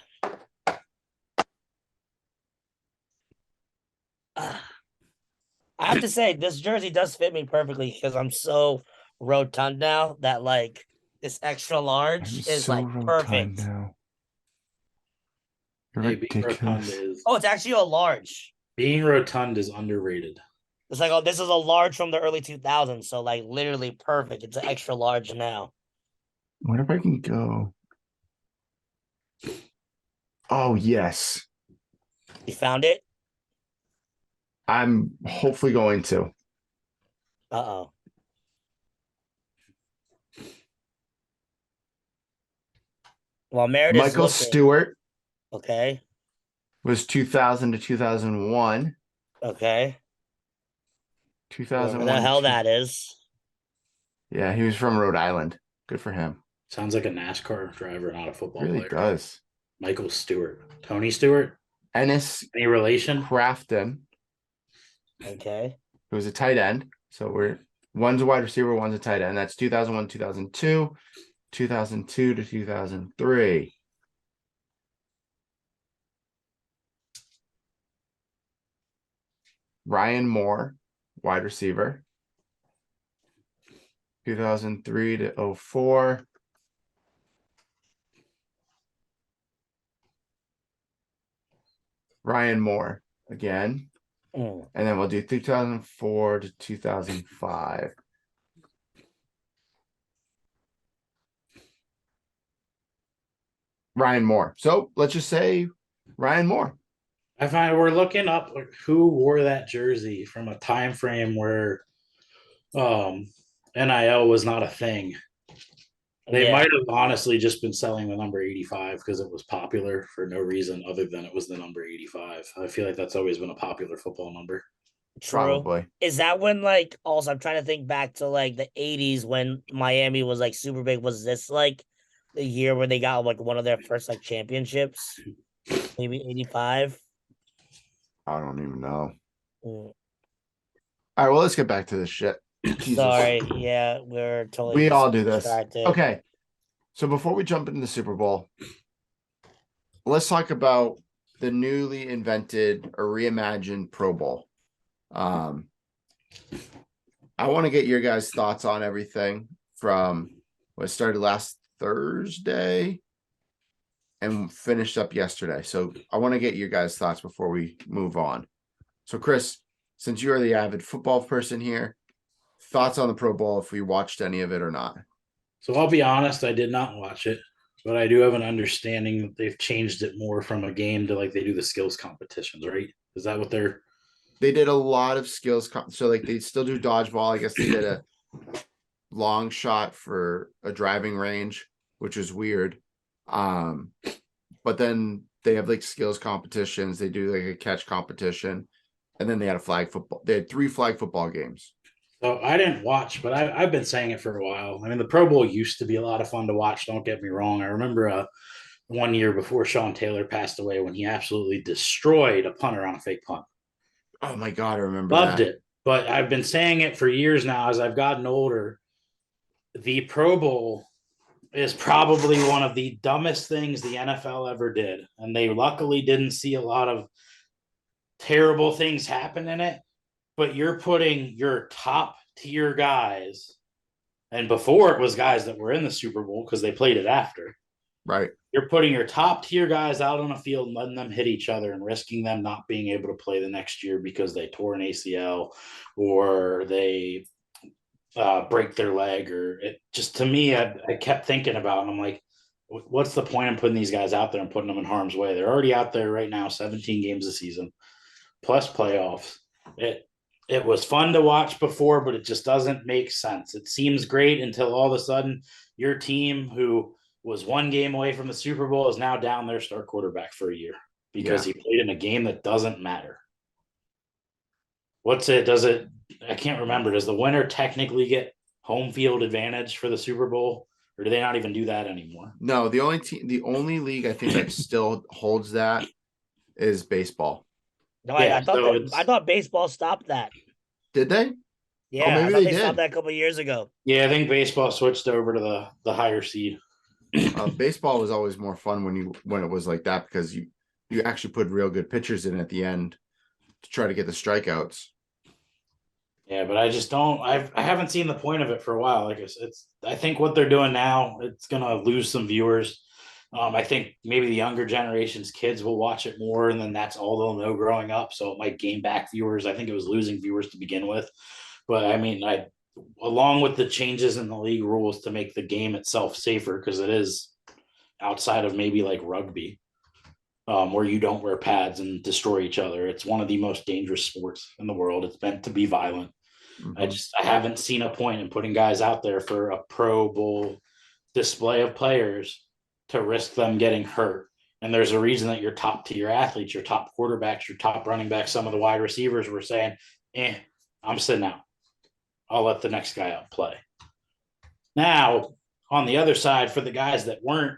I have to say, this jersey does fit me perfectly because I'm so rotund now that like this extra large I'm is so like rotund perfect. now. You're Hey, being rotund ridiculous. Oh, it's actually a large. being rotund is underrated. It's like, oh, this is a large from the early 2000s. So, like, literally perfect. It's an extra large now. Wonder if I can go. Oh, yes. You found it? I'm hopefully going to. Uh-oh. Well, Meredith's Michael looking. Stewart Okay. was 2000 to 2001. Okay. 2001. Whatever the hell to- that is. Yeah, he was from Rhode Island. Good for him. Sounds like a NASCAR driver, not a football Really player. does. Michael Stewart. Tony Stewart? Ennis Any relation? Crafton, Okay. who was a tight end. So one's a wide receiver, one's a tight end. That's 2001, 2002, 2002 to 2003. Ryan Moore, wide receiver. 2003 to 04. Ryan Moore again. Mm. And then we'll do 2004 to 2005. Ryan Moore. So let's just say Ryan Moore. I find we're looking up like, who wore that jersey from a time frame where NIL was not a thing. They Yeah. might have honestly just been selling the number 85 because it was popular for no reason other than it was the number 85. I feel like that's always been a popular football number. True. Probably. Is that when like also I'm trying to think back to like the 80s when Miami was like super big. Was this like the year where they got like one of their first like championships? Maybe 85. I don't even know. Mm, All right, well, let's get back to this shit. Jesus. Sorry, yeah, we're totally We just all do this. distracted. Okay. So before we jump into the Super Bowl, let's talk about the newly invented or reimagined Pro Bowl. I want to get your guys' thoughts on everything from what started last Thursday and finished up yesterday. So I want to get your guys' thoughts before we move on. So Chris, since you are the avid football person here, thoughts on the Pro Bowl if we watched any of it or not? So I'll be honest, I did not watch it, but I do have an understanding that they've changed it more from a game to like they do the skills competitions, right? Is that what they're They did a lot of skills. So like they still do dodgeball. I guess they did a long shot for a driving range, which is weird. But then they have like skills competitions. They do like a catch competition, and then they had a flag football. They had 3 flag football games. So I didn't watch, but I've been saying it for a while. I mean, the Pro Bowl used to be a lot of fun to watch. Don't get me wrong. I remember one year before Sean Taylor passed away when he absolutely destroyed a punter on a fake punt. Oh my god, I remember Loved that. it. But I've been saying it for years now as I've gotten older. The Pro Bowl is probably one of the dumbest things the NFL ever did. And they luckily didn't see a lot of terrible things happen in it. But you're putting your top tier guys, and before it was guys that were in the Super Bowl because they played it after. Right. You're putting your top tier guys out on a field and letting them hit each other and risking them not being able to play the next year because they tore an ACL or they break their leg. Or it just, to me, I kept thinking about it, and I'm like, what's the point in putting these guys out there and putting them in harm's way? They're already out there right now, 17 games a season plus playoffs. It was fun to watch before, but it just doesn't make sense. It seems great until all of a sudden your team, who was 1 game away from the Super Bowl, is now down their star quarterback for a year because he played in a game that doesn't matter. What's it? Does it? I can't remember. Does the winner technically get home field advantage for the Super Bowl, or do they not even do that anymore? No, the only league I think that still holds that is baseball. No, Yeah, I thought so that I thought baseball stopped that. Did they? Yeah, I maybe thought they they stopped did. that a couple of years ago. Yeah, I think baseball switched over to the higher seed. Baseball was always more fun when it was like that because you actually put real good pitchers in at the end to try to get the strikeouts. Yeah, but I just don't. I haven't seen the point of it for a while. Like it's. I think what they're doing now, it's gonna lose some viewers. I think maybe the younger generation's kids will watch it more, and then that's all they'll know growing up. So it might gain back viewers. I think it was losing viewers to begin with, but I mean, along with the changes in the league rules to make the game itself safer, because it is outside of maybe like rugby, where you don't wear pads and destroy each other. It's one of the most dangerous sports in the world. It's meant to be violent. Mm-hmm. I haven't seen a point in putting guys out there for a Pro Bowl display of players to risk them getting hurt. And there's a reason that your top tier athletes, your top quarterbacks, your top running backs, some of the wide receivers were saying, I'm sitting out. I'll let the next guy out play. Now, on the other side, for the guys that weren't,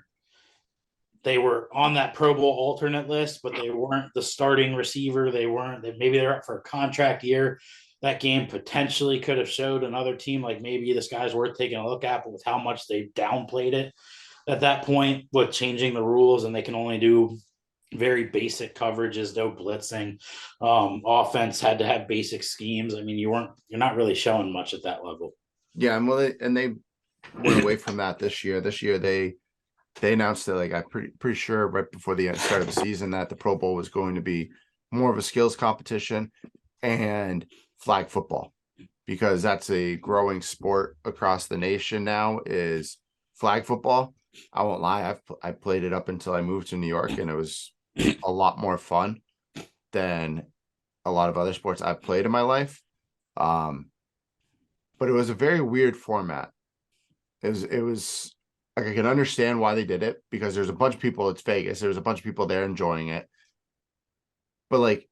they were on that Pro Bowl alternate list, but they weren't the starting receiver. Maybe they're up for a contract year. That game potentially could have showed another team like maybe this guy's worth taking a look at, but with how much they downplayed it at that point with changing the rules, and they can only do very basic coverages, no blitzing. Offense had to have basic schemes. I mean, you're not really showing much at that level. Yeah, and they went away from that this year. This year they announced that, like, I'm pretty sure right before the start of the season that the Pro Bowl was going to be more of a skills competition and flag football, because that's a growing sport across the nation now, is flag football. I won't lie, I played it up until I moved to New York, and it was a lot more fun than a lot of other sports I've played in my life. But it was a very weird format. It was like, I can understand why they did it, because there's a bunch of people, it's Vegas, there's a bunch of people there enjoying it. But like,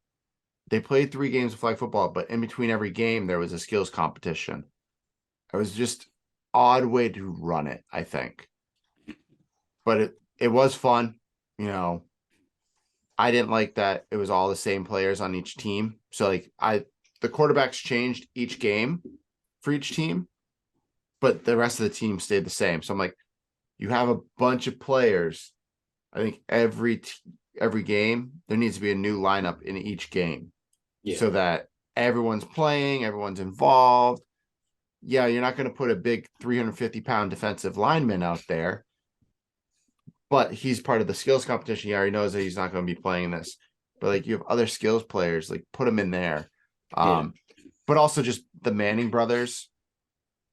they played 3 games of flag football, but in between every game there was a skills competition. It was just odd way to run it, I think. But it was fun. You know, I didn't like that it was all the same players on each team. So like the quarterbacks changed each game for each team, but the rest of the team stayed the same. So I'm like, you have a bunch of players. I think every game there needs to be a new lineup in each game, so that everyone's playing, everyone's involved. Yeah, you're not going to put a big 350-pound defensive lineman out there, but he's part of the skills competition. He already knows that he's not going to be playing this. But like you have other skills players, like put them in there. But also just the Manning brothers,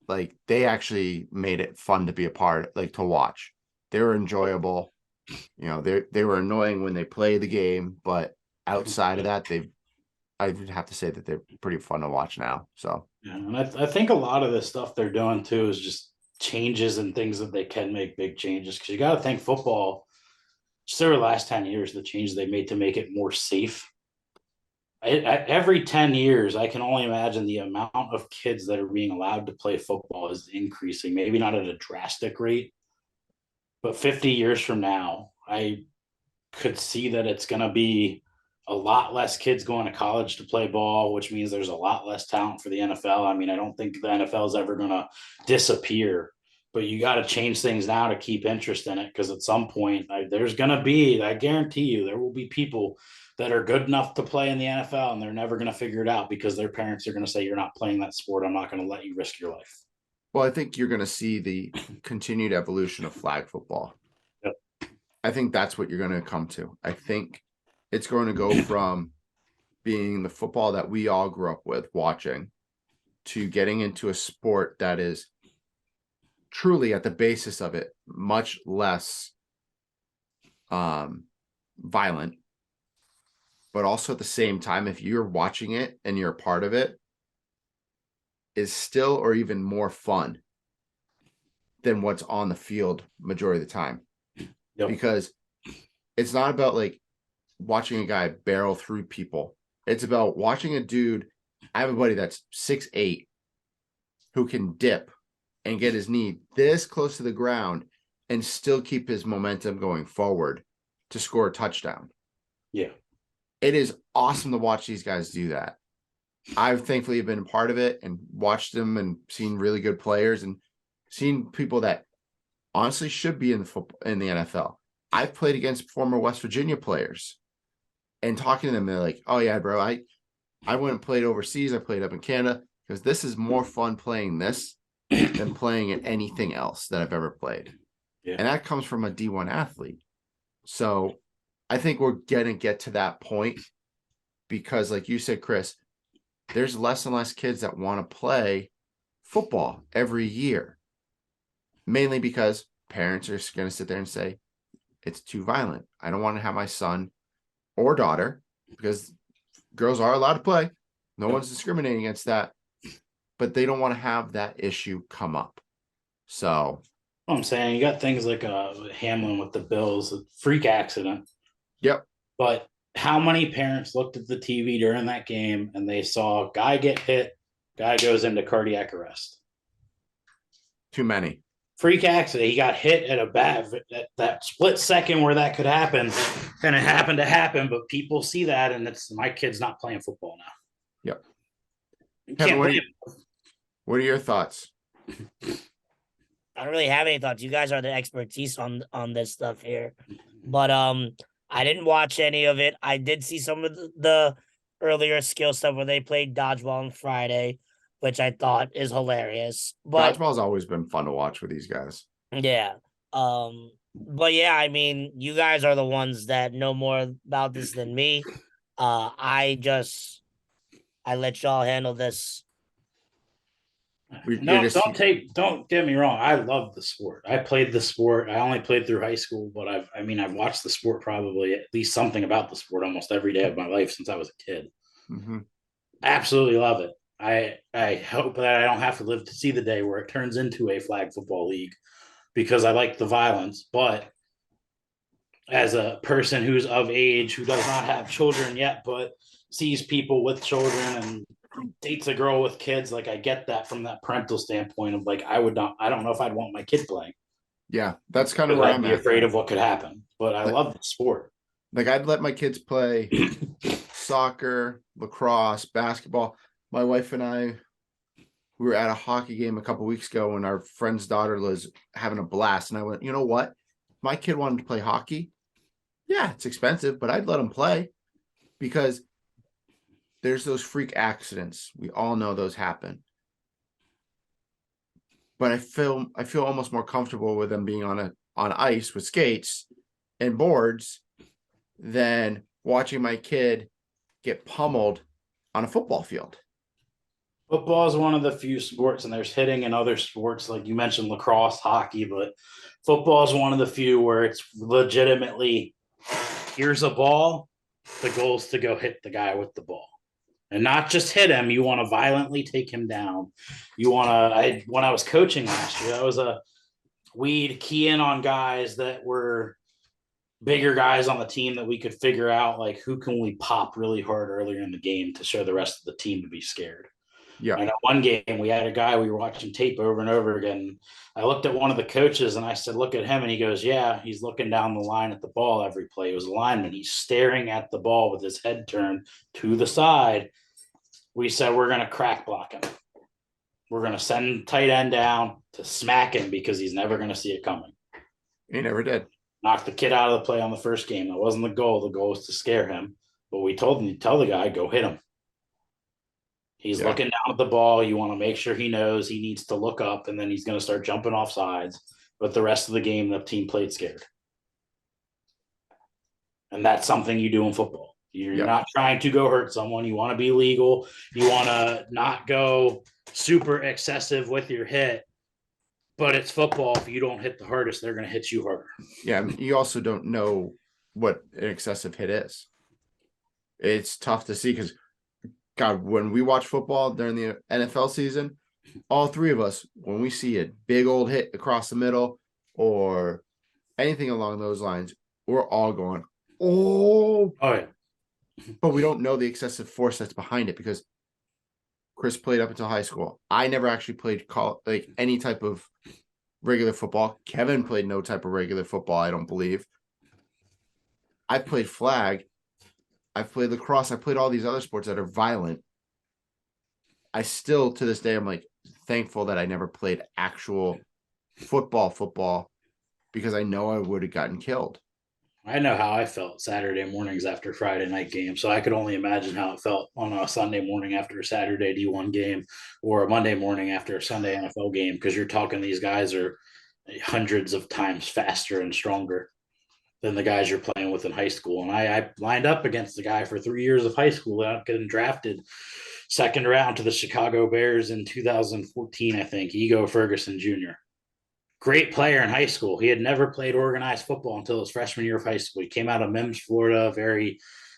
like they actually made it fun to be a part, like to watch. They were enjoyable. You know, they were annoying when they play the game, but outside of that, I would have to say that they're pretty fun to watch now. So yeah, and I think a lot of the stuff they're doing too is just changes and things that they can make big changes, because you got to think football just over the last 10 years, the changes they made to make it more safe. Every 10 years, I can only imagine the amount of kids that are being allowed to play football is increasing, maybe not at a drastic rate, but 50 years from now, I could see that it's going to be a lot less kids going to college to play ball, which means there's a lot less talent for the NFL. I mean, I don't think the NFL is ever going to disappear, but you got to change things now to keep interest in it. Because at some point, there's going to be, I guarantee you, there will be people that are good enough to play in the NFL and they're never going to figure it out because their parents are going to say, you're not playing that sport. I'm not going to let you risk your life. well, I think you're going to see the continued evolution of flag football. Yep. I think that's what you're going to come to. I think it's going to go from being the football that we all grew up with watching to getting into a sport that is truly at the basis of it much less violent, but also at the same time, if you're watching it and you're a part of it, is still or even more fun than what's on the field majority of the time. Yep. Because it's not about like watching a guy barrel through people. It's about watching a dude. I have a buddy that's 6'8" who can dip and get his knee this close to the ground and still keep his momentum going forward to score a touchdown. Yeah. It is awesome to watch these guys do that. I've thankfully been a part of it and watched them and seen really good players and seen people that honestly should be in the NFL. I've played against former West Virginia players and talking to them, they're like, oh yeah, bro, I went and played overseas. I played up in Canada because this is more fun playing this than playing at anything else that I've ever played. Yeah. And that comes from a D1 athlete. So I think we're going to get to that point because like you said, Chris, there's less and less kids that want to play football every year, mainly because parents are going to sit there and say, it's too violent. I don't want to have my son or daughter, because girls are allowed to play. No one's discriminating against that, but they don't want to have that issue come up. So I'm saying you got things like Hamlin with the Bills, a freak accident. Yep. But how many parents looked at the TV during that game and they saw guy get hit, guy goes into cardiac arrest? Too many. Freak accident. He got hit at a that split second where that could happen, and it happened to happen. But people see that, and it's my kid's not playing football now. Yep. Kevin, what are your thoughts? I don't really have any thoughts. You guys are the expertise on this stuff here, but I didn't watch any of it. I did see some of the earlier skill stuff where they played dodgeball on Friday, which I thought is hilarious. But Dodgeball's always been fun to watch with these guys. yeah, but yeah, I mean, you guys are the ones that know more about this than me. I let y'all handle this. No, don't get me wrong. I love the sport. I played the sport. I only played through high school, but I've watched the sport probably at least something about the sport almost every day of my life since I was a kid. Mm-hmm. Absolutely love it. I hope that I don't have to live to see the day where it turns into a flag football league, because I like the violence. But as a person who's of age, who does not have children yet, but sees people with children and dates a girl with kids. Like I get that from that parental standpoint of like, I don't know if I'd want my kid playing. Yeah, that's kind of Because where I'd I'm be at. afraid of what could happen. But I Like, love the sport. like I'd let my kids play soccer, lacrosse, basketball. My wife and I, we were at a hockey game a couple weeks ago and our friend's daughter was having a blast. And I went, you know what? If my kid wanted to play hockey, yeah, it's expensive, but I'd let him play because there's those freak accidents. We all know those happen. But I feel almost more comfortable with them being on ice with skates and boards than watching my kid get pummeled on a football field. Football is one of the few sports, and there's hitting in other sports, like you mentioned lacrosse, hockey, but football is one of the few where it's legitimately here's a ball, the goal is to go hit the guy with the ball. And not just hit him, you want to violently take him down. You want to, when I was coaching last year, we'd key in on guys that were bigger guys on the team that we could figure out like who can we pop really hard earlier in the game to show the rest of the team to be scared. Yeah. And at one game, we had a guy we were watching tape over and over again. I looked at one of the coaches and I said, look at him. And he goes, yeah, he's looking down the line at the ball every play. It was a lineman. He's staring at the ball with his head turned to the side. We said, we're going to crack block him. We're going to send tight end down to smack him because he's never going to see it coming. He never did. Knocked the kid out of the play on the first game. That wasn't the goal. The goal was to scare him. But we told him to tell the guy, go hit him. He's looking down at the ball. You want to make sure he knows he needs to look up, and then he's going to start jumping off sides. But the rest of the game, the team played scared. And that's something you do in football. You're not trying to go hurt someone. You want to be legal. You want to not go super excessive with your hit. But it's football. If you don't hit the hardest, they're going to hit you harder. Yeah, I mean, you also don't know what an excessive hit is. It's tough to see because, God, when we watch football during the NFL season, all three of us, when we see a big old hit across the middle or anything along those lines, we're all going, oh. Yeah. But we don't know the excessive force that's behind it because Chris played up until high school. I never actually played like any type of regular football. Kevin played no type of regular football, I don't believe. I played flag. I've played lacrosse. I played all these other sports that are violent. I still, to this day, I'm like thankful that I never played actual football because I know I would have gotten killed. I know how I felt Saturday mornings after Friday night game, so I could only imagine how it felt on a Sunday morning after a Saturday D1 game or a Monday morning after a Sunday NFL game, because you're talking these guys are hundreds of times faster and stronger than the guys you're playing with in high school. And I lined up against the guy for 3 years of high school without getting drafted second round to the Chicago Bears in 2014, I think, Ego Ferguson Jr. Great player in high school. He had never played organized football until his freshman year of high school. He came out of Mims, Florida.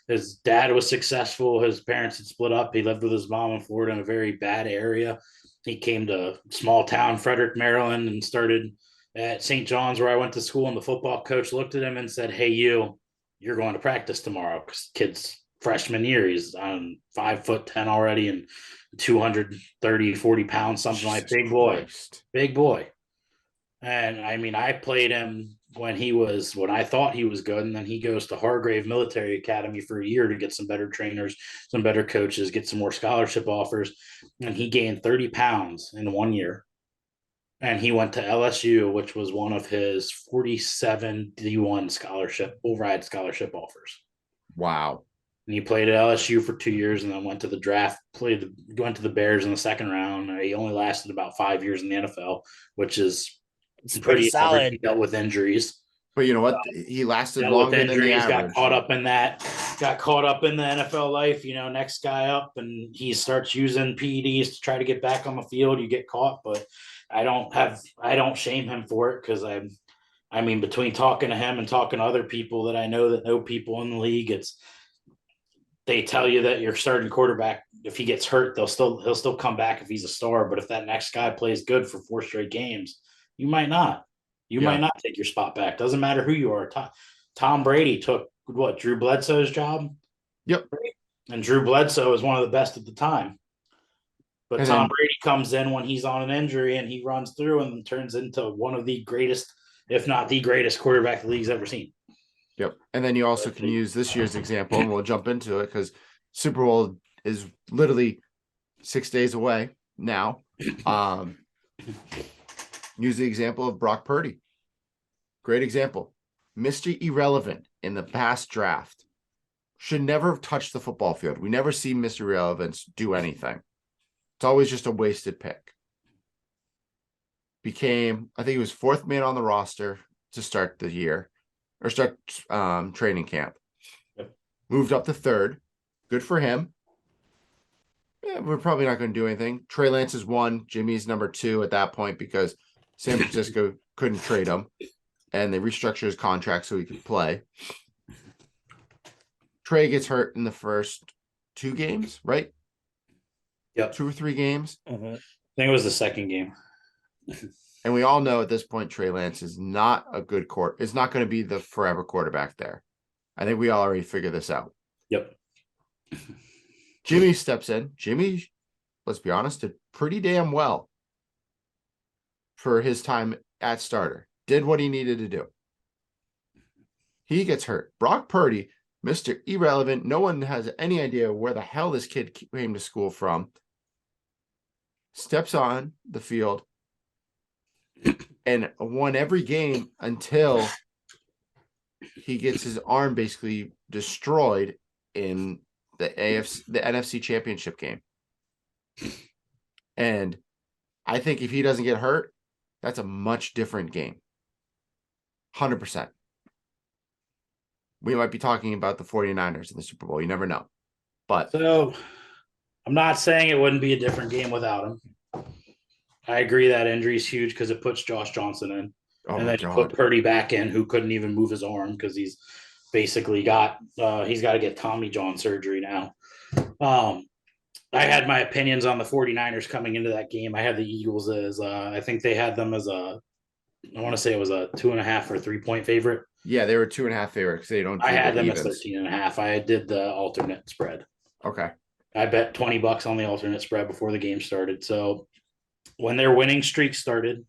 His dad was successful. His parents had split up. He lived with his mom in Florida in a very bad area. He came to small town Frederick, Maryland, and started at St. John's, where I went to school. And the football coach looked at him and said, "Hey, you're going to practice tomorrow." Because kid's freshman year, he's on 5'10" already and 230, 40 pounds, something like big boy, big boy. And I mean, I played him when I thought he was good. And then he goes to Hargrave Military Academy for a year to get some better trainers, some better coaches, get some more scholarship offers. And he gained 30 pounds in 1 year. And he went to LSU, which was one of his 47 D1 full-ride scholarship offers. Wow. And he played at LSU for 2 years and then went to the draft, went to the Bears in the second round. He only lasted about 5 years in the NFL, which is pretty solid. He dealt with injuries. But you know what? He lasted longer than the average. Got caught up in the NFL life, next guy up, and he starts using PEDs to try to get back on the field. You get caught, but I don't shame him for it because I mean, between talking to him and talking to other people that I know people in the league, they tell you that your starting quarterback, if he gets hurt, he'll still come back if he's a star. But if that next guy plays good for 4 straight games, you might not. You might not take your spot back. Doesn't matter who you are. Tom Brady took Drew Bledsoe's job. Yep. And Drew Bledsoe was one of the best at the time. But And Tom then- Brady comes in when he's on an injury and he runs through and turns into one of the greatest, if not the greatest quarterback the league's ever seen. Yep. And then you also can use this year's example, and we'll jump into it because Super Bowl is literally 6 days away now. Use the example of Brock Purdy. Great example. Mr. Irrelevant in the past draft should never have touched the football field. We never see Mr. Irrelevance do anything. It's always just a wasted pick. Became, I think he was fourth man on the roster to start the year or start training camp. Yep. Moved up to third. Good for him. Yeah, we're probably not going to do anything. Trey Lance is 1. Jimmy's number 2 at that point because San Francisco couldn't trade him and they restructured his contract so he could play. Trey gets hurt in the first 2 games, right? Yep. 2 or 3 games. I think it was the second game. And we all know at this point, Trey Lance is not a good It's not going to be the forever quarterback there. I think we all already figured this out. Yep. Jimmy steps in. Jimmy, let's be honest, did pretty damn well for his time at starter. Did what he needed to do. He gets hurt. Brock Purdy, Mr. Irrelevant. No one has any idea where the hell this kid came to school from. Steps on the field and won every game until he gets his arm basically destroyed in the NFC Championship game. And I think if he doesn't get hurt, that's a much different game. 100%. We might be talking about the 49ers in the Super Bowl. You never know. But so I'm not saying it wouldn't be a different game without him. I agree that injury is huge because it puts Josh Johnson in. And then you put Purdy back in, who couldn't even move his arm because he's basically got he's got to get Tommy John surgery now. I had my opinions on the 49ers coming into that game. I had the Eagles as I think they had them as I want to say it was a 2.5 or 3-point favorite. Yeah, they were 2.5 favorite because they don't. I had them as 13.5. I did the alternate spread. Okay. I bet $20 on the alternate spread before the game started. So when their winning streak started,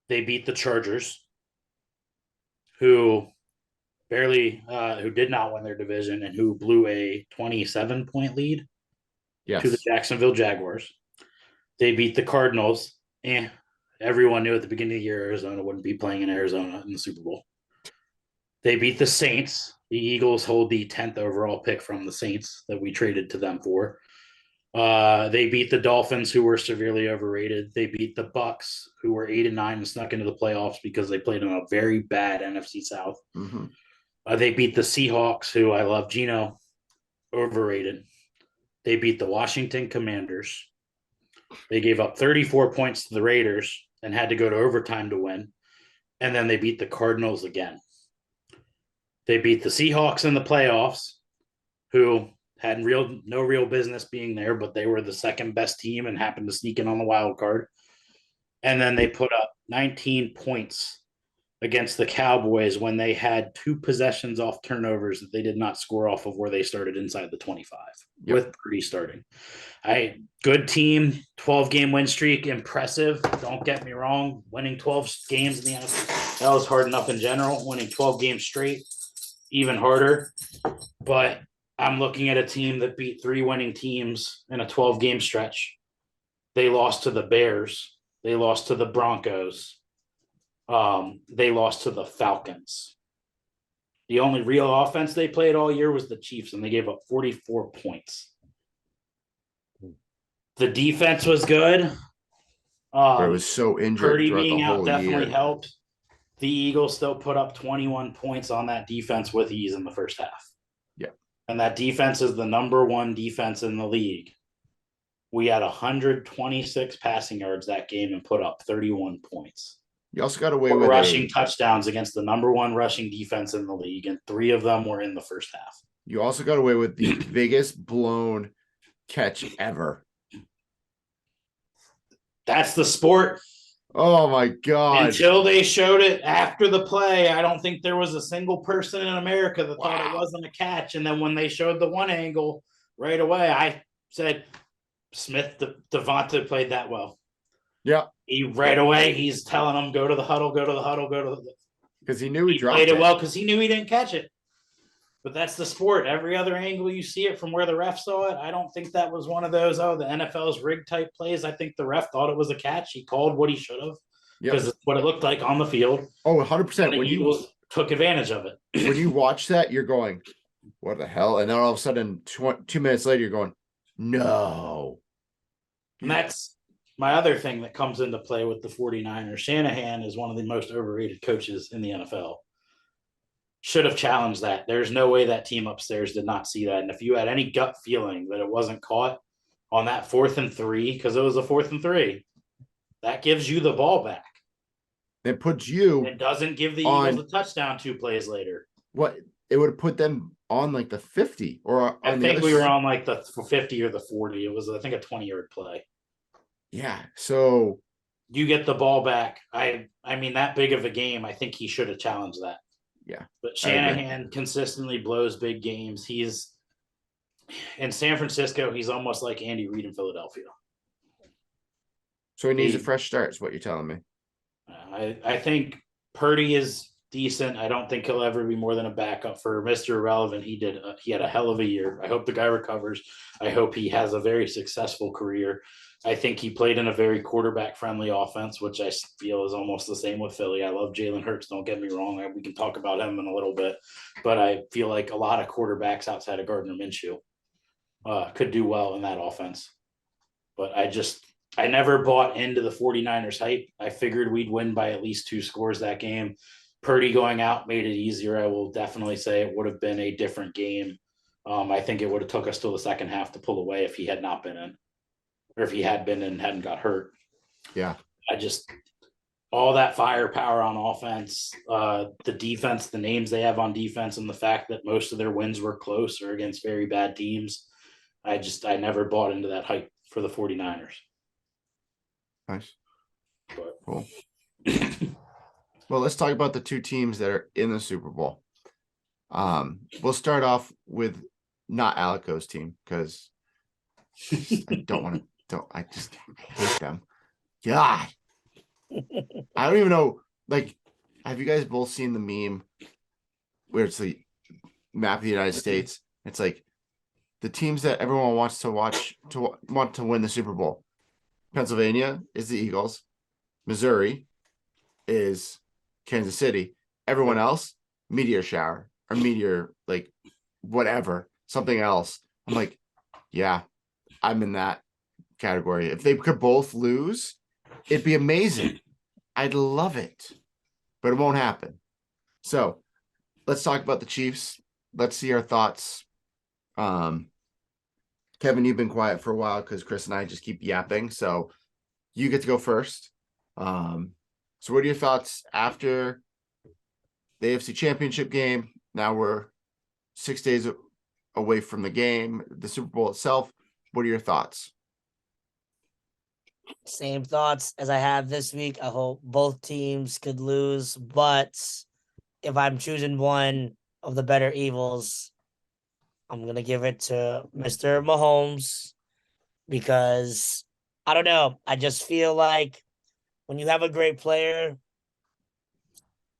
they beat the Chargers, who did not win their division and who blew a 27-point lead to the Jacksonville Jaguars. They beat the Cardinals, and everyone knew at the beginning of the year Arizona wouldn't be playing in Arizona in the Super Bowl. They beat the Saints. The Eagles hold the 10th overall pick from the Saints that we traded to them for. They beat the Dolphins, who were severely overrated. They beat the Bucs, who were 8-9 and snuck into the playoffs because they played in a very bad NFC South. Mm-hmm. They beat the Seahawks, who I love Geno, overrated. They beat the Washington Commanders. They gave up 34 points to the Raiders and had to go to overtime to win. And then they beat the Cardinals again. They beat the Seahawks in the playoffs, who had no real business being there, but they were the second best team and happened to sneak in on the wild card. And then they put up 19 points against the Cowboys when they had 2 possessions off turnovers that they did not score off of where they started inside the 25 with Purdy starting. Good team, 12-game win streak, impressive. Don't get me wrong. Winning 12 games in the NFL, that was hard enough in general. Winning 12 games straight, even harder. But I'm looking at a team that beat 3 winning teams in a 12-game stretch. They lost to the Bears. They lost to the Broncos. They lost to the Falcons. The only real offense they played all year was the Chiefs, and they gave up 44 points. The defense was good. It was so injured. Purdy throughout being the out whole definitely year. helped. The Eagles still put up 21 points on that defense with ease in the first half. Yeah. And that defense is the number 1 defense in the league. We had 126 passing yards that game and put up 31 points. You also got away with rushing touchdowns against the number 1 rushing defense in the league, and 3 of them were in the first half. You also got away with the biggest blown catch ever. That's the sport. Oh my God. Until they showed it after the play, I don't think there was a single person in America that thought it wasn't a catch. And then when they showed the one angle right away, I said, Smith, Devonta played that well. Yeah. He right away, he's telling them, go to the huddle, go to the huddle, go to the. Because he knew he dropped played it well because he knew he didn't catch it. But that's the sport. Every other angle you see it from where the ref saw it. I don't think that was one of those, the NFL's rig type plays. I think the ref thought it was a catch. He called what he should have because it's what it looked like on the field. Oh, 100%. The Eagles took advantage of it. When you watch that, you're going, what the hell? And then all of a sudden, 2 minutes later, you're going, no. And that's my other thing that comes into play with the 49ers. Shanahan is one of the most overrated coaches in the NFL. Should have challenged that. There's no way that team upstairs did not see that. And if you had any gut feeling that it wasn't caught on that 4th and 3, because it was a 4th and 3, that gives you the ball back. It puts you. It doesn't give the Eagles a touchdown 2 plays later. What? It would have put them on like the 50 or I think we were on like the 50 or the 40. It was, I think, a 20-yard play. Yeah. So you get the ball back. I mean, that big of a game, I think he should have challenged that. Yeah. But Shanahan consistently blows big games. He's in San Francisco. He's almost like Andy Reid in Philadelphia. So he needs a fresh start is what you're telling me. I think Purdy is decent. I don't think he'll ever be more than a backup for Mr. Irrelevant. He had a hell of a year. I hope the guy recovers. I hope he has a very successful career. I think he played in a very quarterback-friendly offense, which I feel is almost the same with Philly. I love Jalen Hurts. Don't get me wrong. We can talk about him in a little bit. But I feel like a lot of quarterbacks outside of Gardner Minshew could do well in that offense. But I never bought into the 49ers hype. I figured we'd win by at least 2 scores that game. Purdy going out made it easier. I will definitely say it would have been a different game. I think it would have took us till the second half to pull away if he had not been in. Or if he had been and hadn't got hurt. Yeah. All that firepower on offense, the defense, the names they have on defense, and the fact that most of their wins were close or against very bad teams. I never bought into that hype for the 49ers. Nice. But. Cool. Well, let's talk about the 2 teams that are in the Super Bowl. We'll start off with not Alico's team because I don't want to. I hate them. God. I don't even know. Like, have you guys both seen the meme where it's the map of the United States? It's like the teams that everyone wants to watch want to win the Super Bowl. Pennsylvania is the Eagles. Missouri is Kansas City. Everyone else, meteor shower or meteor, like whatever, something else. I'm like, yeah, I'm in that category. If they could both lose, it'd be amazing. I'd love it, but it won't happen. So let's talk about the Chiefs. Let's see our thoughts. Kevin, you've been quiet for a while because Chris and I just keep yapping. So you get to go first. So what are your thoughts after the AFC Championship game? Now we're 6 days away from the game, the Super Bowl itself. What are your thoughts? Same thoughts as I have this week. I hope both teams could lose, but if I'm choosing one of the better evils, I'm going to give it to Mr. Mahomes because I don't know. I just feel like when you have a great player,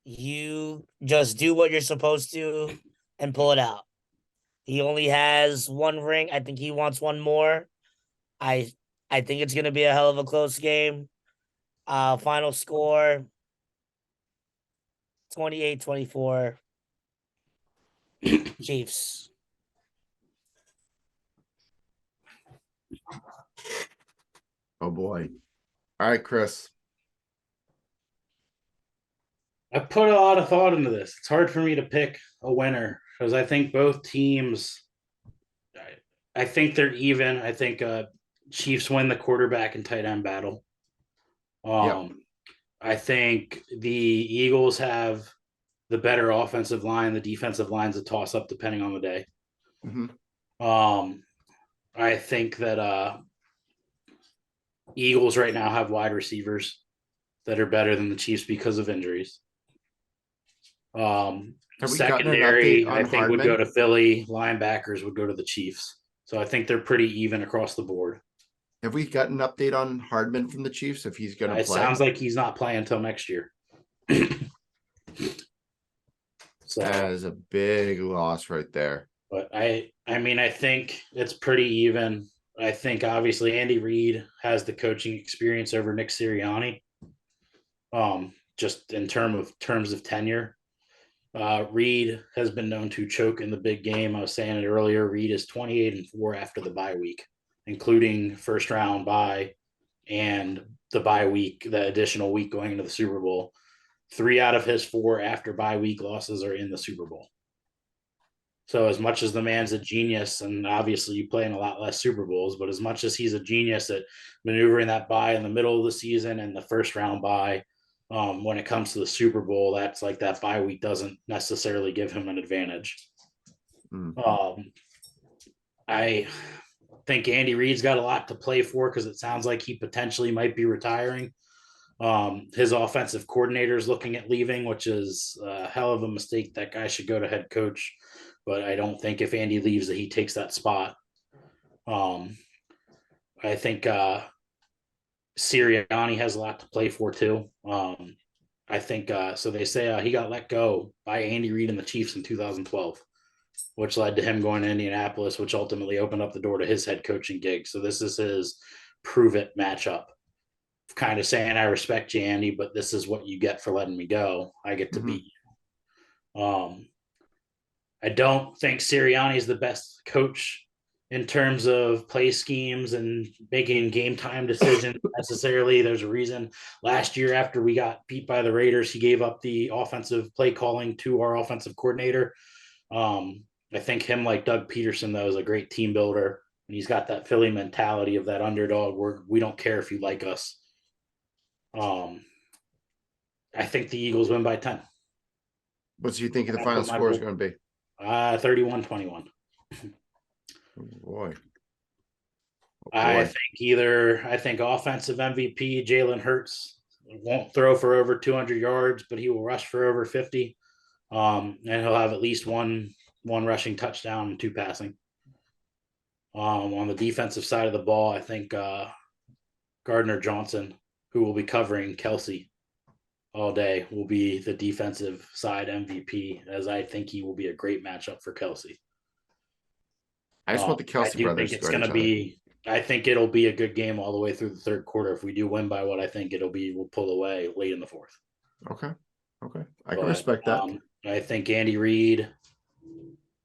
you just do what you're supposed to and pull it out. He only has 1 ring. I think he wants 1 more. I think it's going to be a hell of a close game. Final score 28-24 Chiefs. Oh boy. All right, Chris. I put a lot of thought into this. It's hard for me to pick a winner because I think both teams, I think they're even. I think Chiefs win the quarterback and tight end battle. Yep. I think the Eagles have the better offensive line. The defensive line's a toss up depending on the day. Mm-hmm. I think that Eagles right now have wide receivers that are better than the Chiefs because of injuries. Have we gotten an Secondary, update I on think, would go Hardman? to Philly. Linebackers would go to the Chiefs. So I think they're pretty even across the board. Have we gotten an update on Hardman from the Chiefs if he's going to It play? sounds like he's not playing until next year. So That is a big loss right there. but I mean, I think it's pretty even. I think obviously Andy Reid has the coaching experience over Nick Sirianni. Just in terms of tenure. Reid has been known to choke in the big game. I was saying it earlier. Reid is 28-4 after the bye week, including first round bye and the bye week, the additional week going into the Super Bowl. 3 out of his 4 after bye week losses are in the Super Bowl. So as much as the man's a genius, and obviously you play in a lot less Super Bowls, but as much as he's a genius at maneuvering that bye in the middle of the season and the first round bye, when it comes to the Super Bowl, that's like that bye week doesn't necessarily give him an advantage. I think Andy Reid's got a lot to play for because it sounds like he potentially might be retiring. His offensive coordinator is looking at leaving, which is a hell of a mistake. That guy should go to head coach, but I don't think if Andy leaves that he takes that spot. I think Sirianni has a lot to play for too. I think so. They say he got let go by Andy Reid and the Chiefs in 2012, which led to him going to Indianapolis, which ultimately opened up the door to his head coaching gig. So this is his prove it matchup. Kind of saying, I respect you, Andy, but this is what you get for letting me go. I get to beat you. I don't think Sirianni is the best coach in terms of play schemes and making game time decisions necessarily. There's a reason last year after we got beat by the Raiders, he gave up the offensive play calling to our offensive coordinator. I think him, like Doug Peterson, though, is a great team builder. And he's got that Philly mentality of that underdog where we don't care if you like us. I think the Eagles win by 10. What do you think the final score is going to be? 31-21. Boy. I think offensive MVP Jalen Hurts won't throw for over 200 yards, but he will rush for over 50. And he'll have at least one rushing touchdown and 2 passing. On the defensive side of the ball, I think Gardner Johnson, who will be covering Kelsey all day, will be the defensive side MVP, as I think he will be a great matchup for Kelsey. I just want the Kelsey brothers to guard each other. I think it'll be a good game all the way through the third quarter. If we do win by what I think it'll be, we'll pull away late in the fourth. Okay. I can respect that. I think Andy Reid,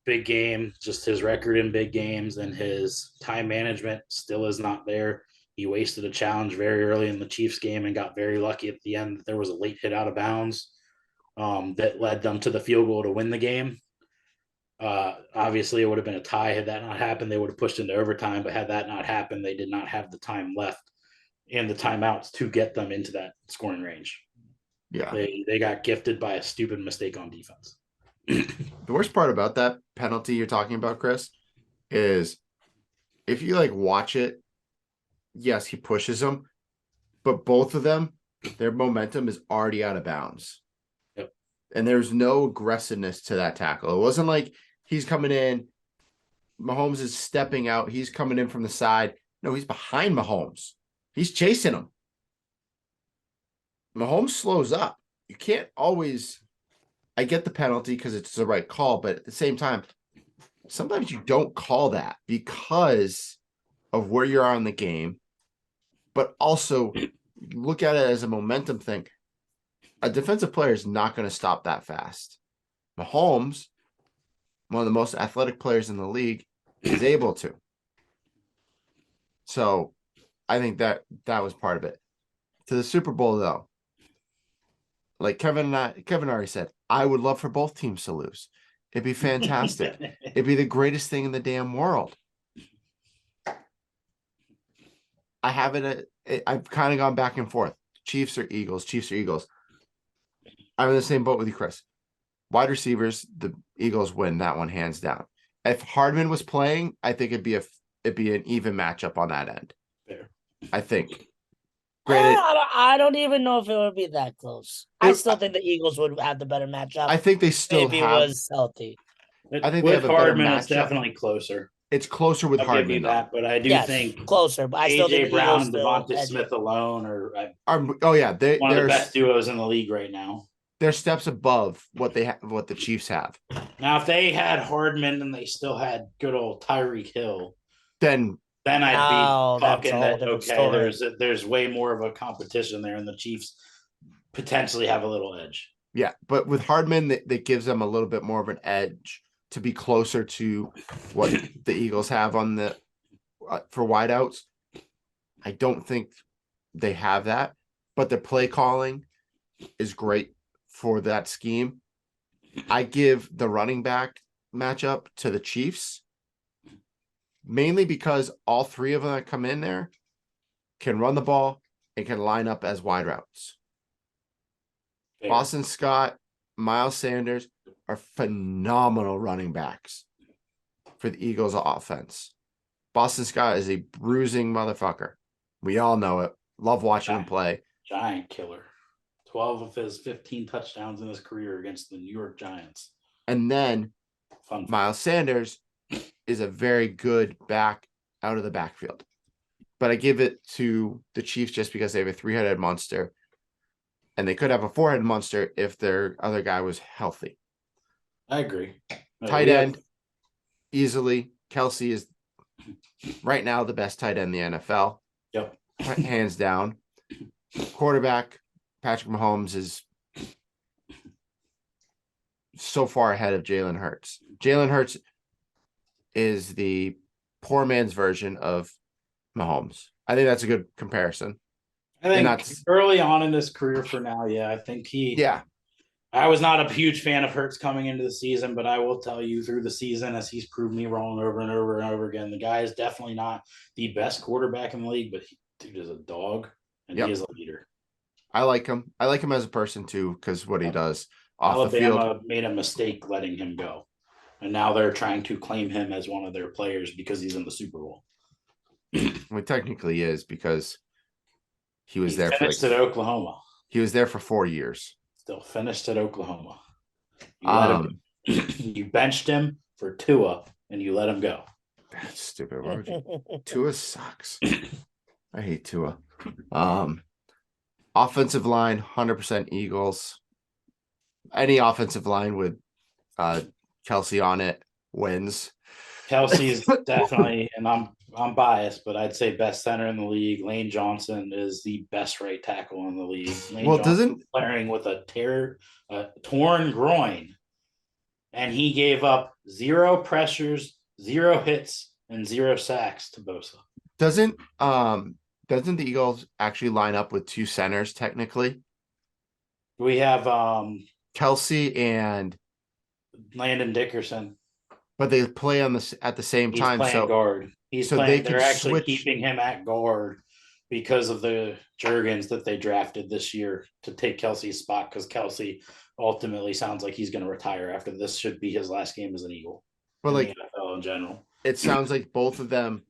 big game, just his record in big games and his time management still is not there. He wasted a challenge very early in the Chiefs game and got very lucky at the end that there was a late hit out of bounds that led them to the field goal to win the game. Obviously, it would have been a tie had that not happened. They would have pushed into overtime, but had that not happened, they did not have the time left and the timeouts to get them into that scoring range. Yeah. They got gifted by a stupid mistake on defense. The worst part about that penalty you're talking about, Chris, is if you watch it, yes, he pushes them, but both of them, their momentum is already out of bounds. Yep. And there's no aggressiveness to that tackle. It wasn't like he's coming in, Mahomes is stepping out, he's coming in from the side. No, he's behind Mahomes. He's chasing him. Mahomes slows up. You can't always, I get the penalty because it's the right call, but at the same time, sometimes you don't call that because of where you are in the game, but also look at it as a momentum thing. A defensive player is not going to stop that fast. Mahomes, one of the most athletic players in the league, is able to. So I think that was part of it. To the Super Bowl, though, like Kevin already said, I would love for both teams to lose. It'd be fantastic. It'd be the greatest thing in the damn world. I've kind of gone back and forth. Chiefs or Eagles. I'm in the same boat with you, Chris. Wide receivers, the Eagles win that one hands down. If Hardman was playing, I think it'd be an even matchup on that end. Fair. I think. Granted, I don't even know if it would be that close. I It- still think the Eagles would have the better matchup I think they still if he have. was healthy. I think they With have a better Hardman, it's matchup. definitely closer. It's closer with I'll give Hardman you though. that, but I do Yes, think closer, but I still think AJ the Brown Eagles and still Devontae edge it. Smith alone are Oh yeah, one of the they're best duos in the league right now. they're steps above what they have, what the Chiefs have. Now, if they had Hardman and they still had good old Tyreek Hill, Then then I'd Oh, be that's a talking whole that different okay, story. there's way more of a competition there, and the Chiefs potentially have a little edge. yeah, but with Hardman, that gives them a little bit more of an edge to be closer to what the Eagles have on the for wideouts. I don't think they have that, but the play calling is great for that scheme. I give the running back matchup to the Chiefs mainly because all three of them that come in there can run the ball and can line up as wide routes. Fair. Boston Scott, Miles Sanders are phenomenal running backs for the Eagles offense. Boston Scott is a bruising motherfucker. We all know it. Love watching him play. Giant killer. 12 of his 15 touchdowns in his career against the New York Giants. And then Fun fact. Miles Sanders is a very good back out of the backfield. But I give it to the Chiefs just because they have a three-headed monster. And they could have a four-headed monster if their other guy was healthy. I agree. Tight end, easily. Kelsey is right now the best tight end in the NFL. Yep. Hands down. Quarterback, Patrick Mahomes is so far ahead of Jalen Hurts. Jalen Hurts is the poor man's version of Mahomes. I think that's a good comparison. I think that's- early on in his career for now, I think Yeah. I was not a huge fan of Hurts coming into the season, but I will tell you through the season, as he's proved me wrong over and over and over again, the guy is definitely not the best quarterback in the league, but dude is a dog and he is a leader. I like him. I like him as a person too, because what he does off the Alabama field. made a mistake letting him go. And now they're trying to claim him as one of their players because he's in the Super Bowl. Well, technically is because he was there finished at Oklahoma. He was there for 4 years. Still finished at Oklahoma. You let him, you benched him for Tua and you let him go. That's stupid. Why would you? Tua sucks. I hate Tua. Offensive line, 100% Eagles. Any offensive line with Kelsey on it wins. Kelsey's definitely, and I'm biased, but I'd say best center in the league. Lane Johnson is the best right tackle in the league. Lane Johnson playing with a torn groin, and he gave up 0 pressures, 0 hits, and 0 sacks to Bosa. Doesn't the Eagles actually line up with 2 centers technically? We have Kelsey and Landon Dickerson, but they play on at the same time. Playing guard. They're actually keeping him at guard because of the Jurgens that they drafted this year to take Kelsey's spot, because Kelsey ultimately sounds like he's going to retire after this. Should be his last game as an Eagle. But like the NFL in general, it sounds like both of them.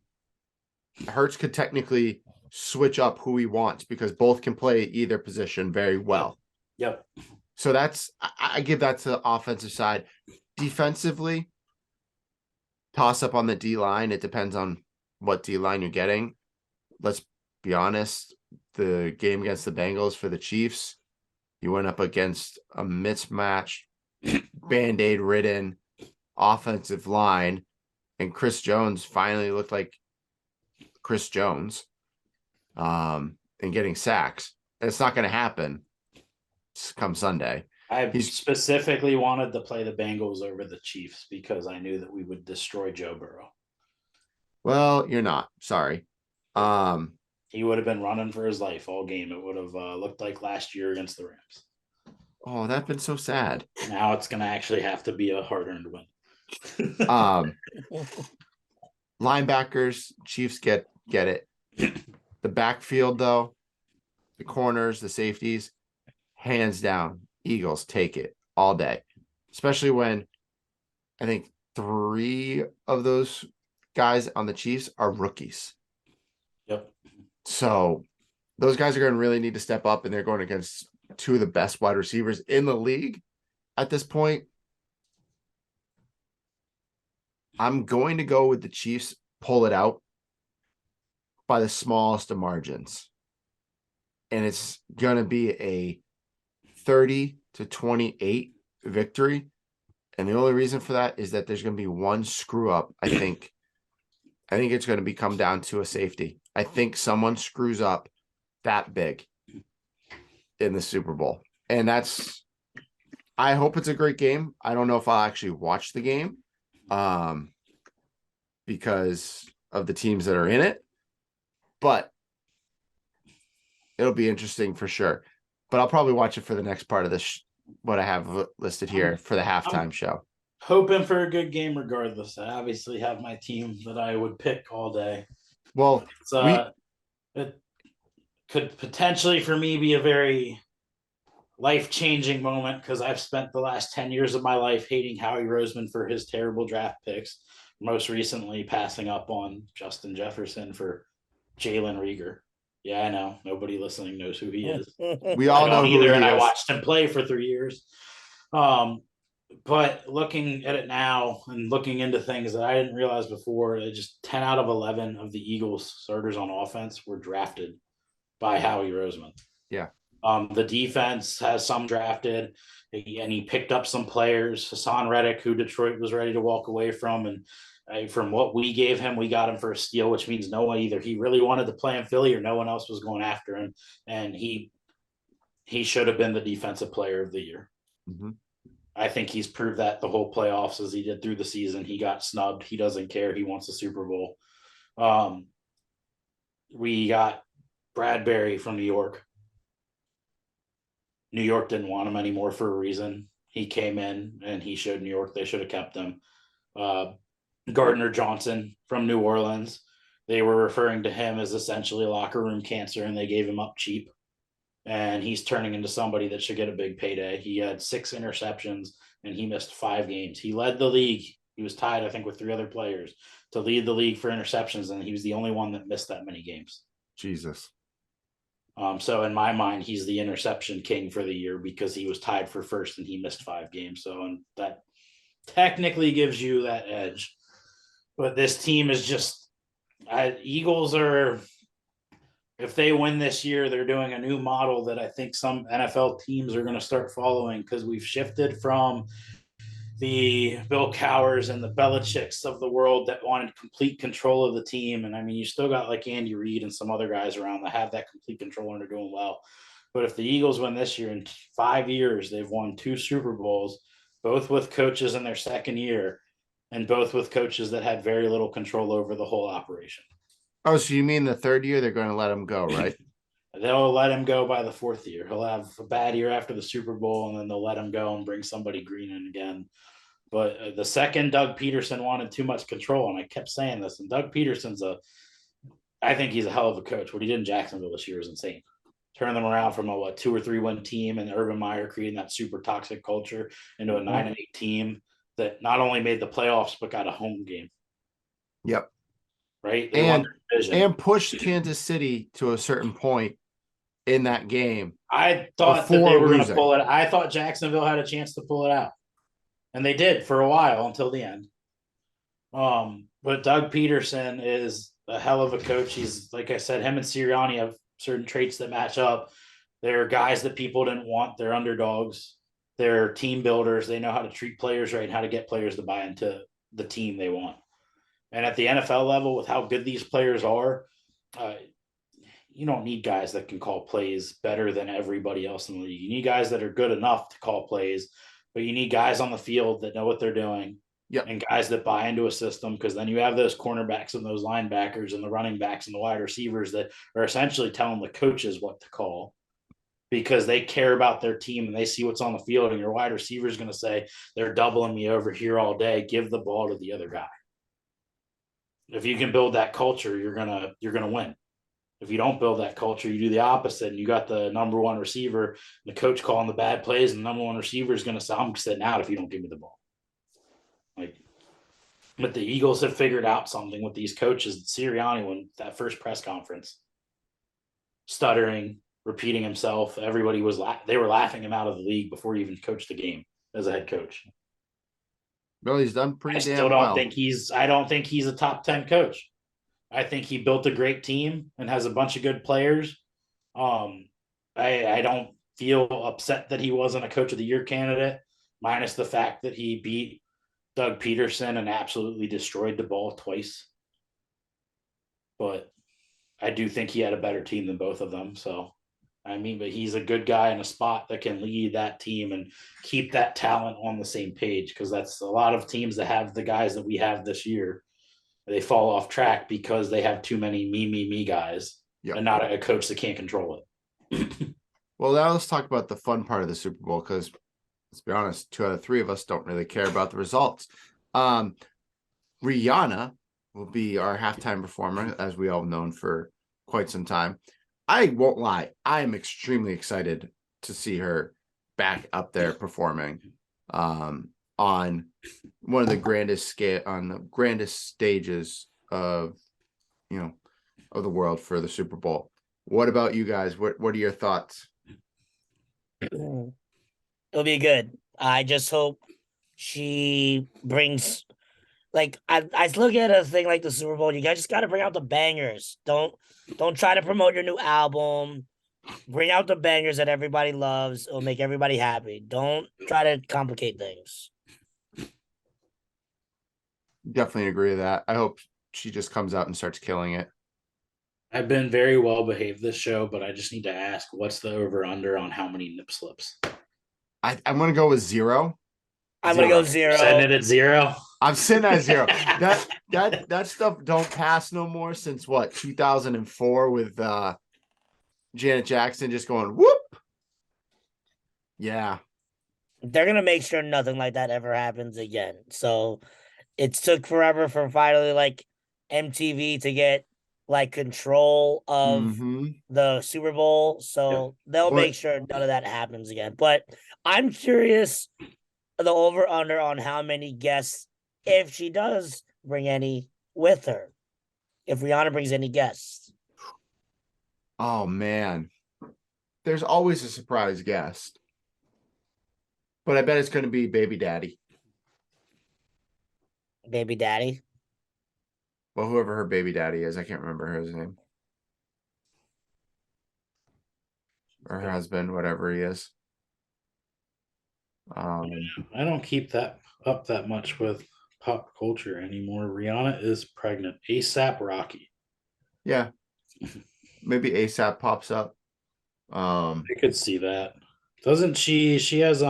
Hurts could technically switch up who he wants because both can play either position very well. Yep. So I give that to the offensive side. Defensively, toss up on the D line. It depends on what D line you're getting. Let's be honest. The game against the Bengals for the Chiefs, you went up against a mismatched, Band-Aid ridden offensive line, and Chris Jones finally looked like Chris Jones and getting sacks. And it's not going to happen come Sunday. I specifically wanted to play the Bengals over the Chiefs because I knew that we would destroy Joe Burrow. Well, you're not. Sorry. He would have been running for his life all game. It would have looked like last year against the Rams. Oh, that's been so sad. Now it's going to actually have to be a hard-earned win. Linebackers, Chiefs get it. The backfield, though, the corners, the safeties, hands down, Eagles take it all day. Especially when I think 3 of those guys on the Chiefs are rookies. Yep. So those guys are going to really need to step up, and they're going against two of the best wide receivers in the league at this point. I'm going to go with the Chiefs pull it out by the smallest of margins. And it's going to be a 30-28 victory. And the only reason for that is that there's going to be one screw up. I think it's going to come down to a safety. I think someone screws up that big in the Super Bowl. And I hope it's a great game. I don't know if I'll actually watch the game because of the teams that are in it, but it'll be interesting for sure. But I'll probably watch it for the next part of this, what I have listed here for the halftime show. Hoping for a good game regardless. I obviously have my team that I would pick all day. Well, it could potentially for me be a very life-changing moment because I've spent the last 10 years of my life hating Howie Roseman for his terrible draft picks, most recently passing up on Justin Jefferson for Jalen Reagor. Yeah, I know. Nobody listening knows who he is. We all know who either, he and is. I watched him play for 3 years. But looking at it now and looking into things that I didn't realize before, just 10 out of 11 of the Eagles starters on offense were drafted by Howie Roseman. Yeah. The defense has some drafted, and he picked up some players. Hassan Reddick, who Detroit was ready to walk away from, and from what we gave him, we got him for a steal, which means no one either he really wanted to play in Philly or no one else was going after him, and he should have been the defensive player of the year. Mm-hmm. I think he's proved that the whole playoffs as he did through the season. He got snubbed. He doesn't care. He wants the Super Bowl. We got Bradbury from New York. New York didn't want him anymore for a reason. He came in and he showed New York they should have kept him. Gardner Johnson from New Orleans. They were referring to him as essentially locker room cancer, and they gave him up cheap. And he's turning into somebody that should get a big payday. He had 6 interceptions and he missed 5 games. He led the league. He was tied, I think, with 3 other players to lead the league for interceptions, and he was the only one that missed that many games. Jesus. So in my mind, he's the interception king for the year because he was tied for first and he missed 5 games. So and that technically gives you that edge. But this team is just Eagles are, if they win this year, they're doing a new model that I think some NFL teams are going to start following because we've shifted from the Bill Cowers and the Belichicks of the world that wanted complete control of the team. And I mean, you still got like Andy Reid and some other guys around that have that complete control and are doing well. But if the Eagles win this year, in 5 years, they've won 2 Super Bowls, both with coaches in their second year and both with coaches that had very little control over the whole operation. Oh, so you mean the third year they're going to let him go, right? They'll let him go by the 4th year. He'll have a bad year after the Super Bowl, and then they'll let him go and bring somebody green in again. But the second Doug Peterson wanted too much control, and I kept saying this, and Doug Peterson's I think he's a hell of a coach. What he did in Jacksonville this year is insane. Turn them around from a 2 or 3 win team, and Urban Meyer creating that super toxic culture into a 9-8 team that not only made the playoffs but got a home game. Yep. Right. And pushed Kansas City to a certain point in that game. I thought that they were going to pull it. I thought Jacksonville had a chance to pull it out, and they did for a while until the end. But Doug Peterson is a hell of a coach. He's, like I said, him and Sirianni have certain traits that match up. They're guys that people didn't want. They're underdogs. They're team builders. They know how to treat players right and how to get players to buy into the team they want. And at the NFL level, with how good these players are, you don't need guys that can call plays better than everybody else in the league. You need guys that are good enough to call plays, but you need guys on the field that know what they're doing. Yep. And guys that buy into a system, because then you have those cornerbacks and those linebackers and the running backs and the wide receivers that are essentially telling the coaches what to call because they care about their team and they see what's on the field. And your wide receiver is going to say, they're doubling me over here all day. Give the ball to the other guy. If you can build that culture, you're gonna win. If you don't build that culture, you do the opposite, and you got the number one receiver, the coach calling the bad plays, and the number one receiver is going to say, I'm sitting out if you don't give me the ball. But the Eagles have figured out something with these coaches. Sirianni, when that first press conference, stuttering, repeating himself. Everybody was they were laughing him out of the league before he even coached the game as a head coach. Well, he's done pretty I damn still don't well. think I don't think he's a top 10 coach. I think he built a great team and has a bunch of good players. I don't feel upset that he wasn't a coach of the year candidate, minus the fact that he beat Doug Peterson and absolutely destroyed the ball twice. But I do think he had a better team than both of them. So, I mean, but he's a good guy in a spot that can lead that team and keep that talent on the same page, because that's a lot of teams that have the guys that we have this year. They fall off track because they have too many me guys and not a coach that can't control it. Well, now let's talk about the fun part of the Super Bowl, because let's be honest, 2 out of 3 of us don't really care about the results. Rihanna will be our halftime performer, as we all known for quite some time. I won't lie, I am extremely excited to see her back up there performing on one of the grandest stages of of the world for the Super Bowl. What about you guys? What are your thoughts? It'll be good. I just hope she brings, like, I look at a thing like the Super Bowl. You guys just got to bring out the bangers. Don't try to promote your new album. Bring out the bangers that everybody loves. It'll make everybody happy. Don't try to complicate things. Definitely agree with that. I hope she just comes out and starts killing it. I've been very well behaved this show, but I just need to ask, what's the over under on how many nip slips? I'm going to go with 0. I'm going to go 0. Setting it at 0. I'm sitting at 0. That stuff don't pass no more since what, 2004 with Janet Jackson just going whoop. Yeah. They're going to make sure nothing like that ever happens again. So it took forever for finally like MTV to get like control of the Super Bowl. So they'll make sure none of that happens again. But I'm curious the over under on how many guests, if she does bring any with her, if Rihanna brings any guests. Oh man, there's always a surprise guest, but I bet it's going to be Baby Daddy. Baby Daddy? Well, whoever her baby daddy is, I can't remember his name. Or her husband, whatever he is. I don't keep that up that much with pop culture anymore. Rihanna is pregnant. ASAP Rocky. Yeah. Maybe ASAP pops up. I could see that. Doesn't she has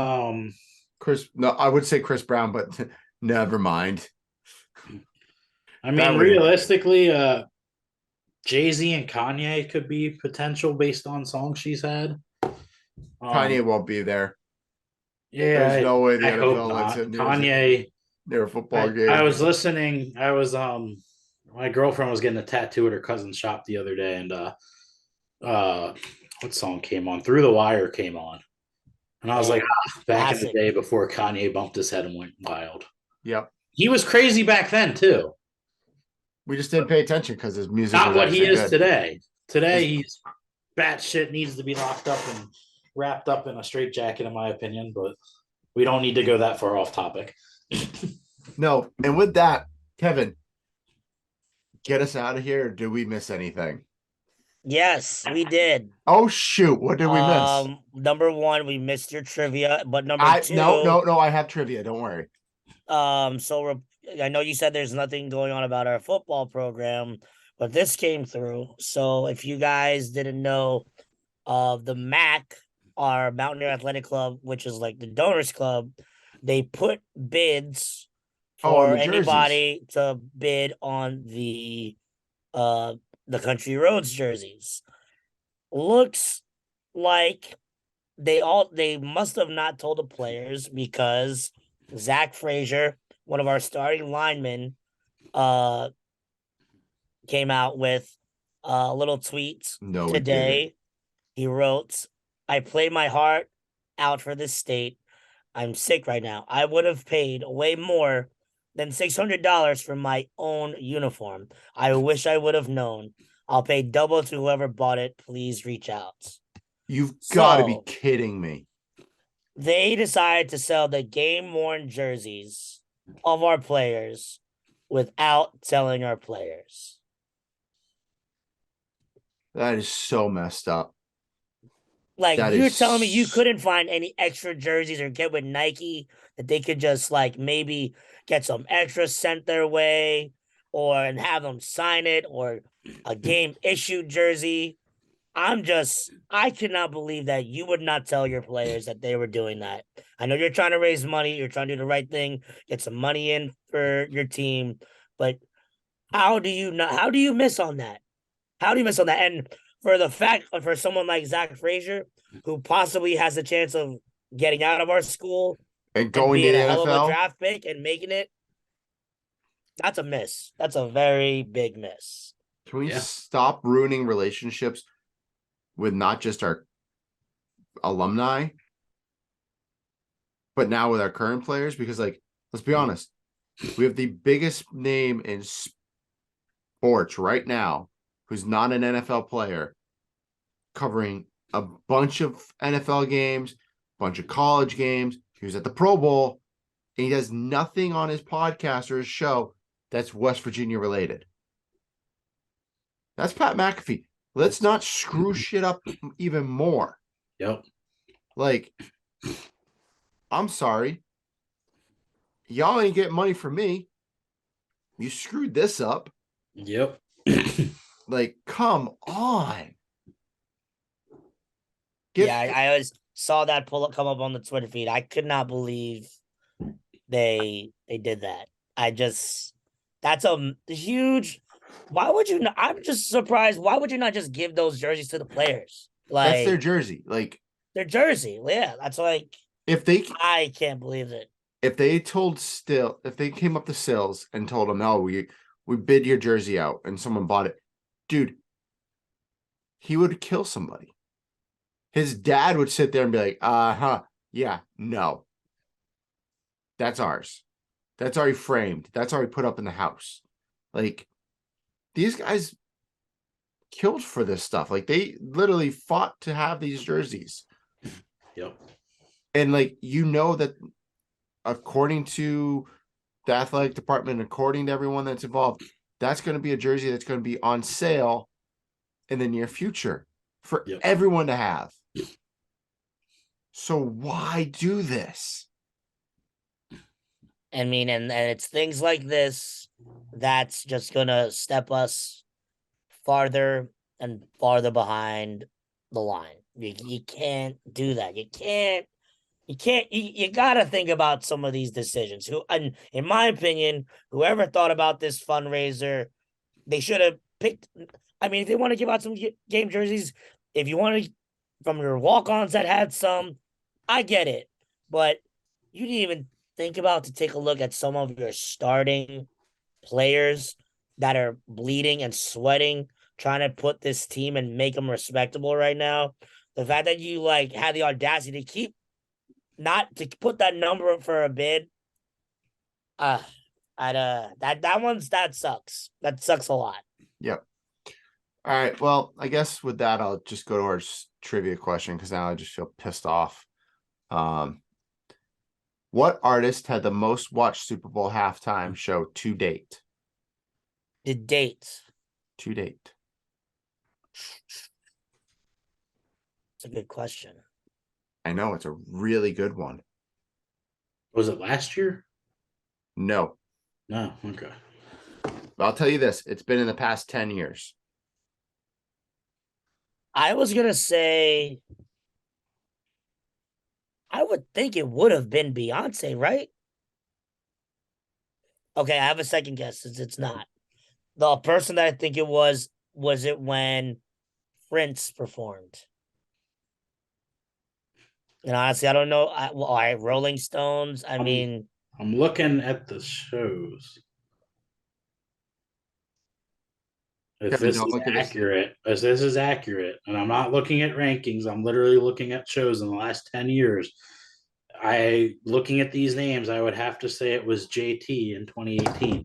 Chris, no, I would say Chris Brown, but never mind. I mean, realistically, Jay-Z and Kanye could be potential based on songs she's had. Kanye won't be there. Yeah, there's no way the NFL lets him. Kanye, their football game. I was listening. I was my girlfriend was getting a tattoo at her cousin's shop the other day, and what song came on? Through the Wire came on, and I was like, back in the day before Kanye bumped his head and went wild. Yep, he was crazy back then too. We just didn't pay attention because his music not what he is good. today. Today he's batshit, needs to be locked up and wrapped up in a straitjacket, in my opinion. But we don't need to go that far off topic. No, and with that, Kevin, get us out of here. Or do we miss anything? Yes, we did. Oh shoot! What did we miss? Number 1, we missed your trivia, but number 2, no, I have trivia. Don't worry. So I know you said there's nothing going on about our football program, but this came through. So if you guys didn't know, the MAC, our Mountaineer Athletic Club, which is like the donors club, they put bids for anybody to bid on the Country Roads jerseys. Looks like they must have not told the players, because Zach Frazier, one of our starting linemen, came out with a little tweet today. He wrote, "I played my heart out for this state. I'm sick right now. I would have paid way more than $600 for my own uniform. I wish I would have known. I'll pay double to whoever bought it. Please reach out. You've got to be So- kidding me. They decided to sell the game-worn jerseys of our players without telling our players. That is so messed up. Like, That you're is telling me you s- couldn't find any extra jerseys or get with Nike that they could just like maybe get some extra sent their way or and have them sign it or a game issued jersey. I cannot believe that you would not tell your players that they were doing that. I know you're trying to raise money, you're trying to do the right thing, get some money in for your team, but how do you miss on that? How do you miss on that? And for someone like Zach Frazier, who possibly has a chance of getting out of our school and and going to being the a hell of a NFL. draft pick and making it, that's a miss. That's a very big miss. Can we Yeah. stop ruining relationships with not just our alumni, but now with our current players? Because, like, let's be honest, we have the biggest name in sports right now who's not an NFL player, covering a bunch of NFL games, bunch of college games. He was at the Pro Bowl, and he does nothing on his podcast or his show that's West Virginia related. That's Pat McAfee. Let's not screw shit up even more. Yep. Like, I'm sorry. Y'all ain't getting money from me. You screwed this up. Yep. Like, come on. I always saw that come up on the Twitter feed. I could not believe they did that. That's a huge. Why would you not? I'm just surprised. Why would you not just give those jerseys to the players? Like, that's their jersey. Like, their jersey. Yeah, that's like, if they I can't believe it. if they came up to Sills and told him, "Oh, we bid your jersey out," and someone bought it, dude, he would kill somebody. His dad would sit there and be like, yeah, no. That's ours. That's already framed. That's already put up in the house." Like, these guys killed for this stuff. Like, they literally fought to have these jerseys. Yep. And, like, that according to the athletic department, according to everyone that's involved, that's going to be a jersey that's going to be on sale in the near future for everyone to have. So why do this? I mean, and it's things like this that's just gonna step us farther and farther behind the line. You can't do that. You gotta think about some of these decisions. And in my opinion, whoever thought about this fundraiser, they should have picked. I mean, if they want to give out some game jerseys, if you want to, from your walk-ons that had some, I get it. But you didn't even think about to take a look at some of your starting players that are bleeding and sweating, trying to put this team and make them respectable right now. The fact that you like had the audacity to keep not to put that number up for a bid, that sucks. That sucks a lot. Yep. All right. Well, I guess with that, I'll just go to our trivia question because now I just feel pissed off. What artist had the most watched Super Bowl halftime show to date? The date. To date. It's a good question. I know, it's a really good one. Was it last year? No. No. Okay. But I'll tell you this, it's been in the past 10 years. I was gonna say, I would think it would have been Beyonce, right? Okay, I have a second guess since it's not. The person that I think it was it when Prince performed? And honestly, I don't know. All right, Rolling Stones. I mean, I'm looking at the shows. If Kevin, this don't is look at this. accurate, as this is accurate, and I'm not looking at rankings, I'm literally looking at shows in the last 10 years. Looking at these names, I would have to say it was JT in 2018.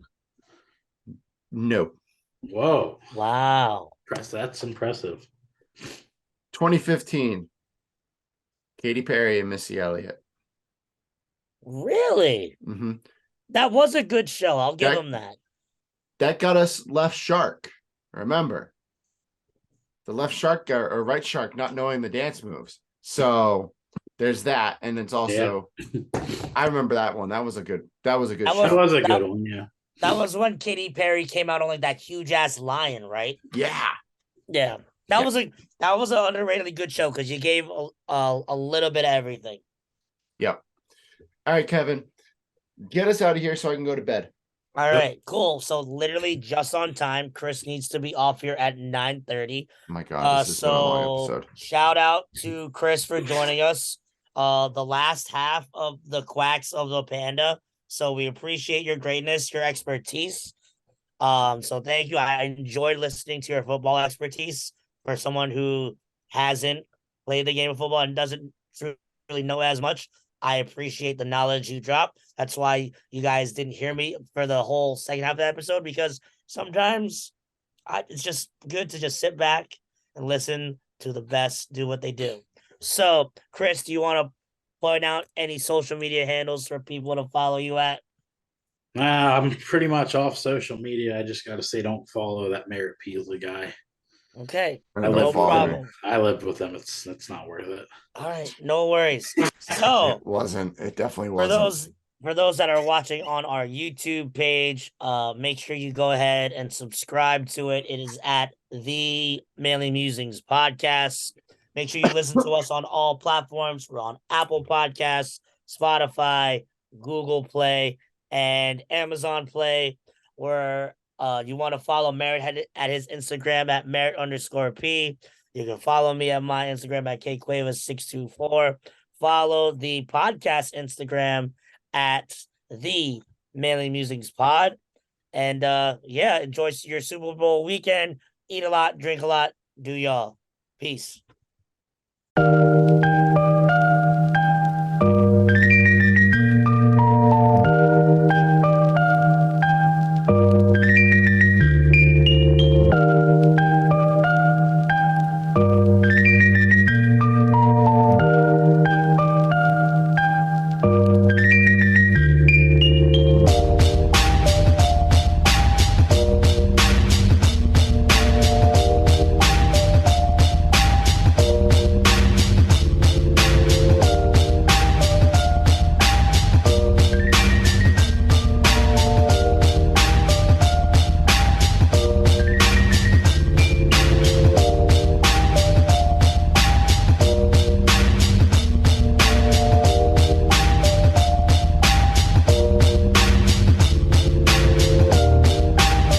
No. Whoa. wow. That's impressive. 2015. Katy Perry and Missy Elliott. Really? Mm-hmm. That was a good show. I'll give That- them that. That got us left shark. Remember, the left shark or right shark not knowing the dance moves. So there's that, and it's also I remember that one. That was a good That show. That was a good one, yeah. That was when Katy Perry came out on like that huge ass lion, right? Yeah. Yeah. That was an underratedly good show because you gave a little bit of everything. Yep. All right, Kevin, get us out of here so I can go to bed. All right, cool. So literally just on time. Chris needs to be off here at 9:30. Oh my God, this has been a long episode. Shout out to Chris for joining us. The last half of the Quacks of the Panda. So we appreciate your greatness, your expertise. So thank you. I enjoyed listening to your football expertise for someone who hasn't played the game of football and doesn't really know as much. I appreciate the knowledge you drop. That's why you guys didn't hear me for the whole second half of the episode, because sometimes it's just good to just sit back and listen to the best do what they do. So, Chris, do you want to point out any social media handles for people to follow you at? I'm pretty much off social media. I just got to say, don't follow that Merritt Peasley guy. Okay, I no problem. I lived with him. It's not worth it. All right, no worries. So It wasn't. It definitely wasn't. for those that are watching on our YouTube page, make sure you go ahead and subscribe to it. It is at the Manly Musings Podcast. Make sure you listen to us on all platforms. We're on Apple Podcasts, Spotify, Google Play, and Amazon Play. Where you want to follow Merritt at his Instagram at Merritt_P. You can follow me at my Instagram at KQuavas624. Follow the podcast Instagram at the Manly Musings Pod. And enjoy your Super Bowl weekend. Eat a lot, drink a lot, do y'all. Peace.